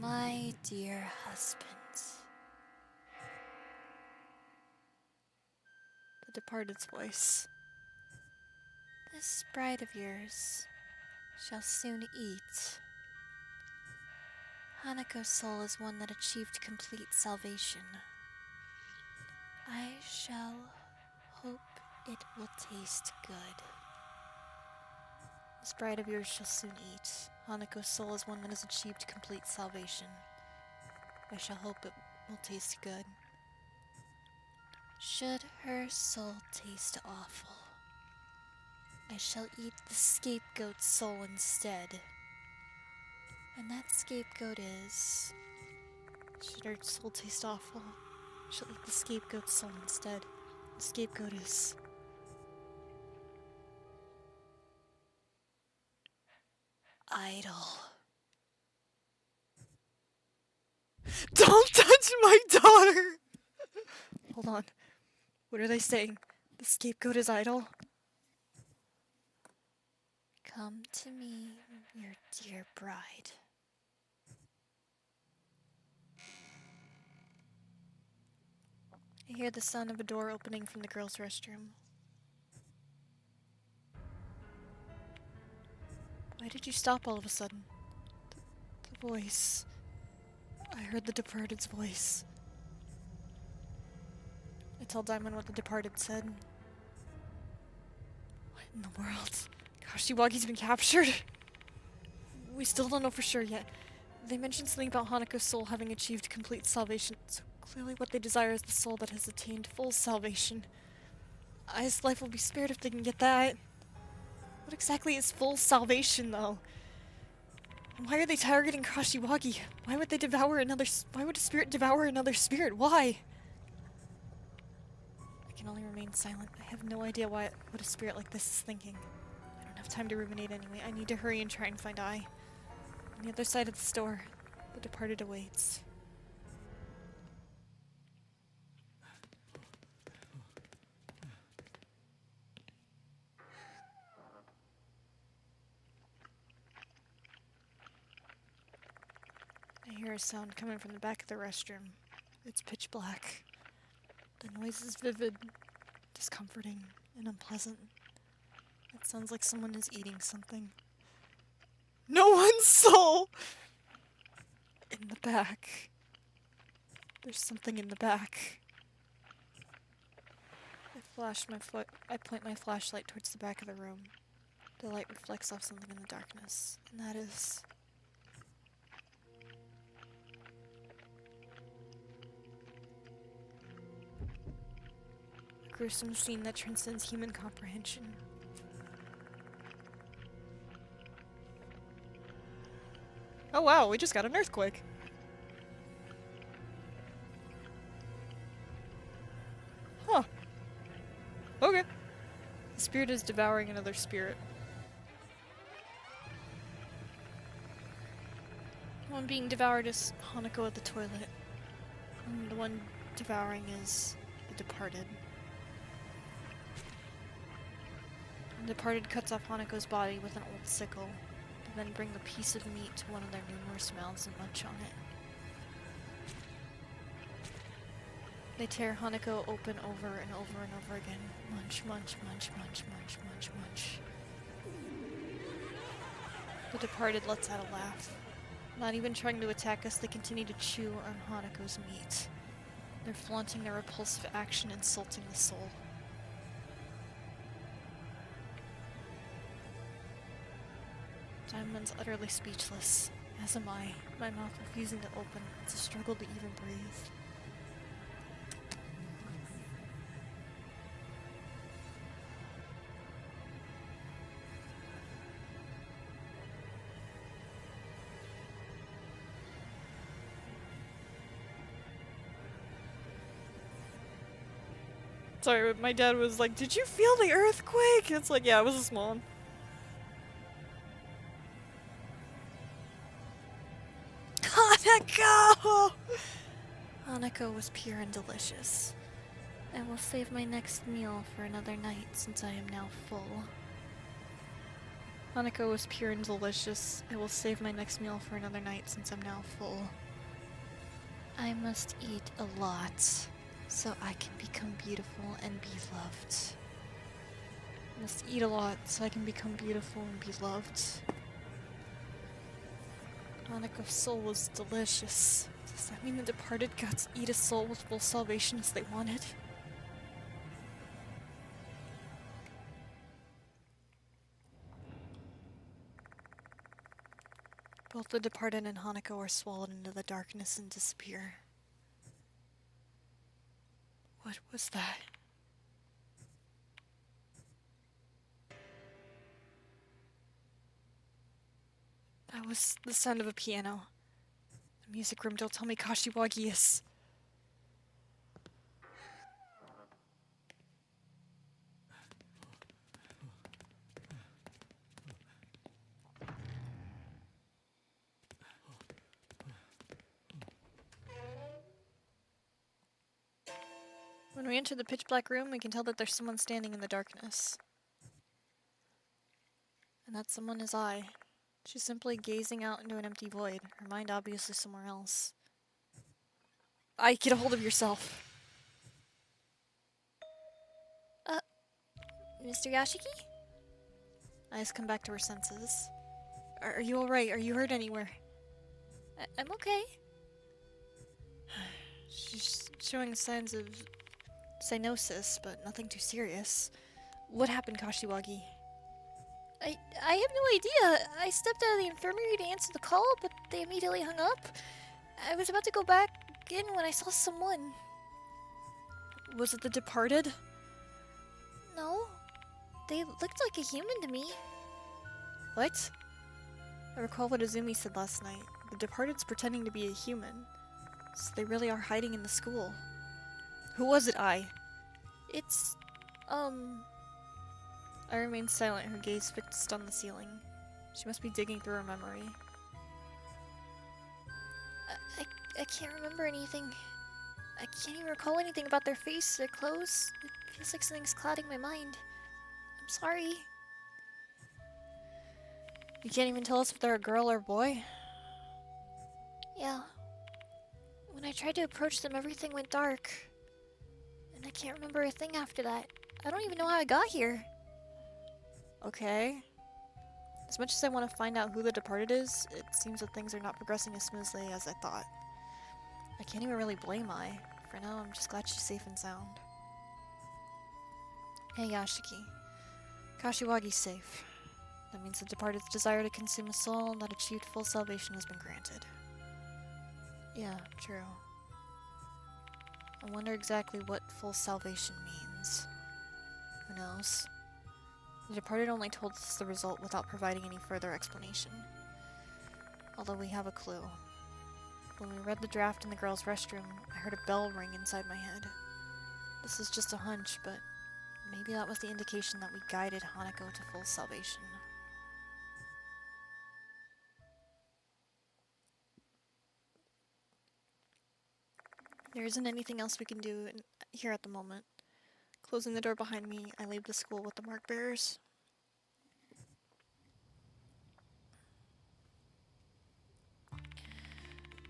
My dear husband. The departed's voice. This bride of yours shall soon eat. Hanako's soul is one that achieved complete salvation. I shall hope it will taste good. This bride of yours shall soon eat. Hanako's soul is one that has achieved complete salvation. I shall hope it will taste good. Should her soul taste awful, I shall eat the scapegoat's soul instead. And that scapegoat is... Should her soul taste awful, I shall eat the scapegoat's soul instead. The scapegoat is... idol. Don't touch my daughter! Hold on. What are they saying? The scapegoat is idle? Come to me, your dear bride. I hear the sound of a door opening from the girls' restroom. Why did you stop all of a sudden? The voice. I heard the departed's voice. I tell Diamond what the departed said. What in the world? Kashiwagi's been captured? We still don't know for sure yet. They mentioned something about Hanako's soul having achieved complete salvation, so clearly what they desire is the soul that has attained full salvation. Ai's life will be spared if they can get that. What exactly is full salvation, though? And why are they targeting Kashiwagi? Why would they devour another... Why would a spirit devour another spirit? Why? I can only remain silent. I have no idea what a spirit like this is thinking. I don't have time to ruminate anyway. I need to hurry and try and find Ai. On the other side of the store, the departed awaits. I hear a sound coming from the back of the restroom. It's pitch black. The noise is vivid, discomforting, and unpleasant. It sounds like someone is eating something. No one's soul! In the back. There's something in the back. I point my flashlight towards the back of the room. The light reflects off something in the darkness, and that is... a gruesome scene that transcends human comprehension. Oh wow, we just got an earthquake! Huh. Okay. The spirit is devouring another spirit. The one being devoured is Hanako at the toilet. And the one devouring is the departed. The departed cuts off Hanako's body with an old sickle, and then bring the piece of meat to one of their numerous mouths and munch on it. They tear Hanako open over and over and over again. Munch, munch, munch, munch, munch, munch, munch. The departed lets out a laugh. Not even trying to attack us, they continue to chew on Hanako's meat. They're flaunting their repulsive action, insulting the soul. Diamond's utterly speechless, as am I, my mouth refusing to open. It's a struggle to even breathe. Sorry, my dad was like, "Did you feel the earthquake?" It's like, yeah, it was a small one. Hanako! Hanako was pure and delicious. I will save my next meal for another night since I am now full. Hanako was pure and delicious. I will save my next meal for another night since I'm now full. I must eat a lot so I can become beautiful and be loved. I must eat a lot so I can become beautiful and be loved. Hanako's soul was delicious. Does that mean the departed got to eat a soul with full salvation as they wanted? Both the departed and Hanako are swallowed into the darkness and disappear. What was that? That was the sound of a piano. The music room, don't tell me Kashiwagi is... When we enter the pitch black room, we can tell that there's someone standing in the darkness. And that someone is I. She's simply gazing out into an empty void, her mind obviously somewhere else. I get a hold of yourself. Mr. Yashiki? Ayas come back to her senses. Are you alright? Are you hurt anywhere? I'm okay. She's showing signs of cyanosis, but nothing too serious. What happened, Kashiwagi? I have no idea. I stepped out of the infirmary to answer the call, but they immediately hung up. I was about to go back in when I saw someone. Was it the departed? No. They looked like a human to me. What? I recall what Azumi said last night. The departed's pretending to be a human. So they really are hiding in the school. Who was it, I? It's, I remained silent, her gaze fixed on the ceiling. She must be digging through her memory. I can't remember anything. I can't even recall anything about their face, their clothes. It feels like something's clouding my mind. I'm sorry. You can't even tell us if they're a girl or a boy? Yeah. When I tried to approach them, everything went dark. And I can't remember a thing after that. I don't even know how I got here. Okay. As much as I want to find out who the departed is, it seems that things are not progressing as smoothly as I thought. I can't even really blame Ai. For now, I'm just glad she's safe and sound. Hey Yashiki. Kashiwagi's safe. That means the departed's desire to consume a soul not achieved full salvation has been granted. Yeah, true. I wonder exactly what full salvation means. Who knows? The departed only told us the result without providing any further explanation. Although we have a clue. When we read the draft in the girls' restroom, I heard a bell ring inside my head. This is just a hunch, but maybe that was the indication that we guided Hanako to full salvation. There isn't anything else we can do here at the moment. Closing the door behind me, I leave the school with the mark bearers.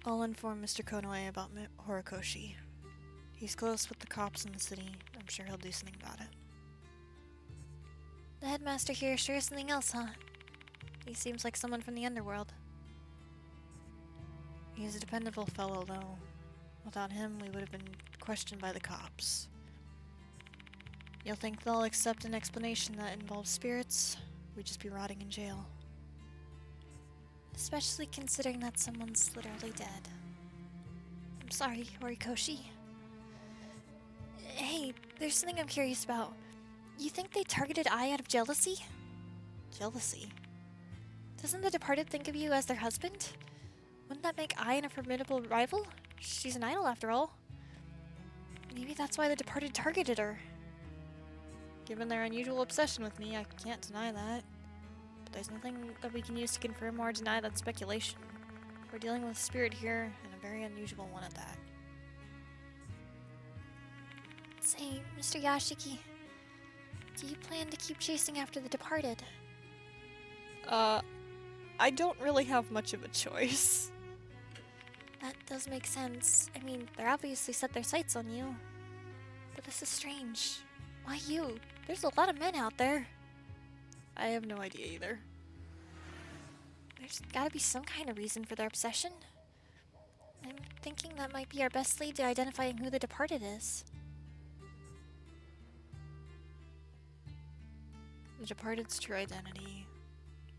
I'll inform Mr. Konoe about Horikoshi. He's close with the cops in the city. I'm sure he'll do something about it. The headmaster here sure is something else, huh? He seems like someone from the underworld. He's a dependable fellow, though. Without him, we would have been questioned by the cops. You'll think they'll accept an explanation that involves spirits? We'd just be rotting in jail. Especially considering that someone's literally dead. I'm sorry, Horikoshi. Hey, there's something I'm curious about. You think they targeted Ai out of jealousy? Jealousy? Doesn't the departed think of you as their husband? Wouldn't that make Ai a formidable rival? She's an idol after all. Maybe that's why the departed targeted her. Given their unusual obsession with me, I can't deny that. But there's nothing that we can use to confirm or deny that speculation. We're dealing with a spirit here, and a very unusual one at that. Say, Mr. Yashiki, do you plan to keep chasing after the departed? I don't really have much of a choice. That does make sense. I mean, they're obviously set their sights on you. But this is strange. Why you? There's a lot of men out there. I have no idea either. There's gotta be some kind of reason for their obsession. I'm thinking that might be our best lead to identifying who the departed is. The departed's true identity.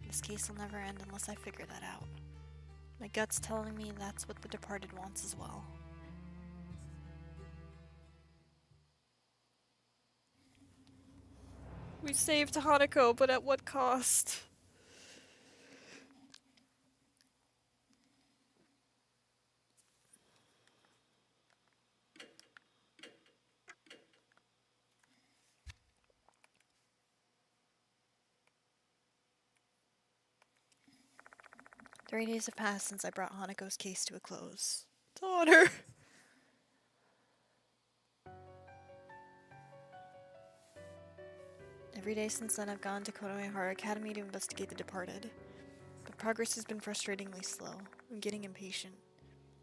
This case will never end unless I figure that out. My gut's telling me that's what the departed wants as well. We saved Hanako, but at what cost? Three days have passed since I brought Hanako's case to a close. Daughter! Every day since then I've gone to Konohara Academy to investigate the departed. But progress has been frustratingly slow. I'm getting impatient.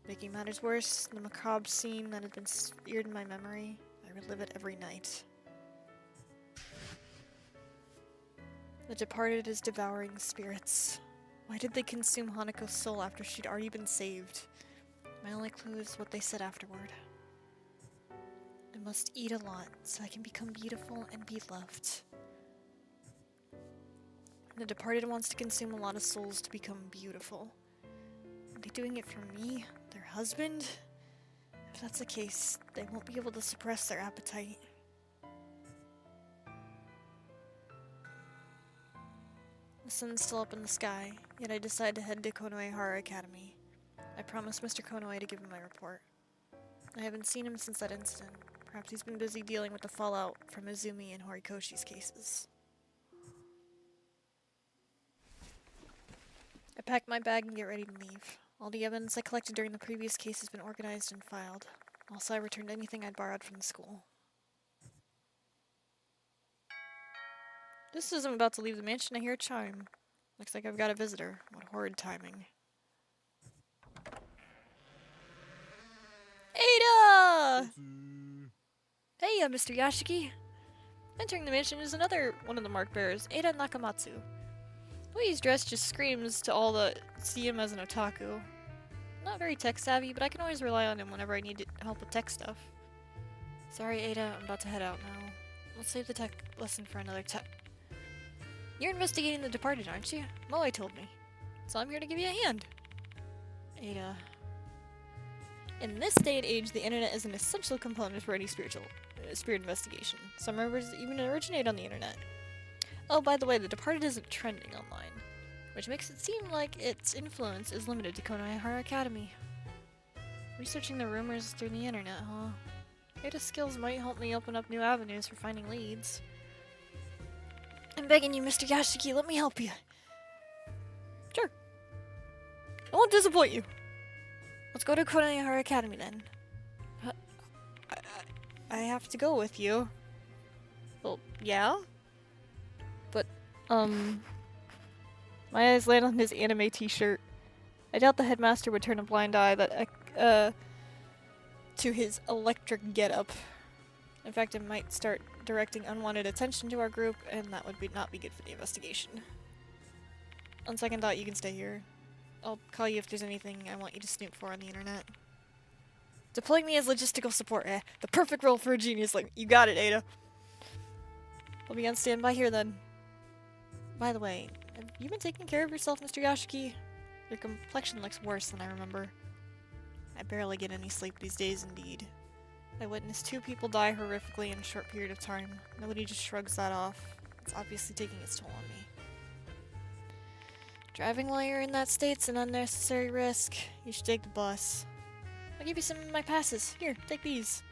Making matters worse, the macabre scene that had been seared in my memory, I relive it every night. The departed is devouring spirits. Why did they consume Hanako's soul after she'd already been saved? My only clue is what they said afterward. I must eat a lot so I can become beautiful and be loved. The departed wants to consume a lot of souls to become beautiful. Are they doing it for me? Their husband? If that's the case, they won't be able to suppress their appetite. The sun's still up in the sky, yet I decide to head to Konohara Academy. I promised Mr. Konoe to give him my report. I haven't seen him since that incident. Perhaps he's been busy dealing with the fallout from Izumi and Horikoshi's cases. I pack my bag and get ready to leave. All the evidence I collected during the previous case has been organized and filed. Also, I returned anything I'd borrowed from the school. Just as I'm about to leave the mansion, I hear a chime. Looks like I've got a visitor. What horrid timing. Ada! Hey, Mr. Yashiki. Entering the mansion is another one of the mark bearers, Ada Nakamatsu. The way he's dressed just screams to all that see him as an otaku. Not very tech savvy, but I can always rely on him whenever I need help with tech stuff. Sorry, Ada, I'm about to head out now. let's save the tech lesson for another time. You're investigating the departed, aren't you? Moe told me. So I'm here to give you a hand. Ada. In this day and age, the internet is an essential component for any spirit investigation. Some rumors even originate on the internet. Oh, by the way, the departed isn't trending online, which makes it seem like its influence is limited to Konohara Academy. Researching the rumors through the internet, huh? Ada's skills might help me open up new avenues for finding leads. I'm begging you, Mr. Yashiki, let me help you. Sure. I won't disappoint you. Let's go to Konohara Academy then. I have to go with you. Well, yeah? But, my eyes land on his anime t-shirt. I doubt the headmaster would turn a blind eye to his electric getup. In fact, it might start directing unwanted attention to our group, and that would not be good for the investigation. On second thought, you can stay here. I'll call you if there's anything I want you to snoop for on the internet. Deploying me as logistical support, the perfect role for a genius like you got it, Ada. I'll be on standby here then. By the way, have you been taking care of yourself, Mr. Yashiki? Your complexion looks worse than I remember. I barely get any sleep these days, indeed. I witnessed 2 people die horrifically in a short period of time. Nobody just shrugs that off. It's obviously taking its toll on me. Driving while you're in that state's an unnecessary risk. You should take the bus. I'll give you some of my passes. Here, take these.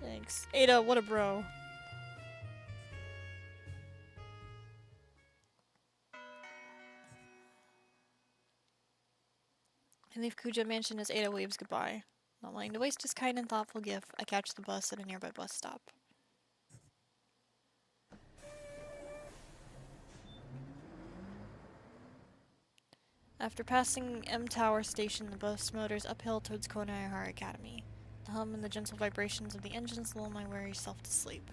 Thanks. Ada, what a bro. I leave Kuja Mansion as Ada waves goodbye. Not wanting to waste his kind and thoughtful gift, I catch the bus at a nearby bus stop. After passing M Tower Station, the bus motors uphill towards Konohara Academy. The hum and the gentle vibrations of the engines lull my weary self to sleep.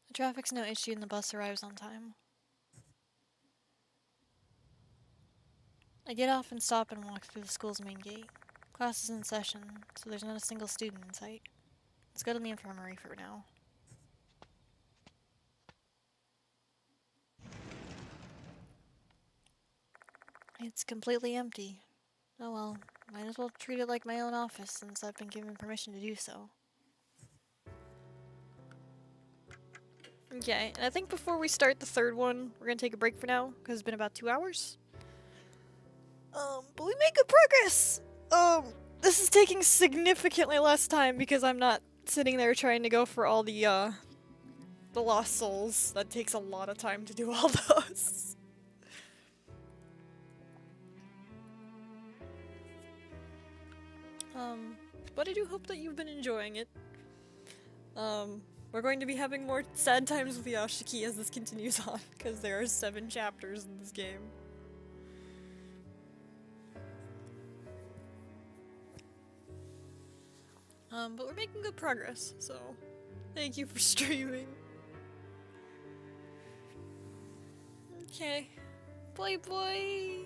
The traffic's no issue and the bus arrives on time. I get off and stop and walk through the school's main gate. Class is in session, so there's not a single student in sight. Let's go to the infirmary for now. It's completely empty. Oh well, might as well treat it like my own office since I've been given permission to do so. Okay, and I think before we start the third one, we're gonna take a break for now, because it's been about 2 hours. But we made good progress! This is taking significantly less time because I'm not sitting there trying to go for all the lost souls. That takes a lot of time to do all those. But I do hope that you've been enjoying it. We're going to be having more sad times with Yashiki as this continues on, because there are 7 chapters in this game. But we're making good progress, so thank you for streaming. Okay. Bye bye!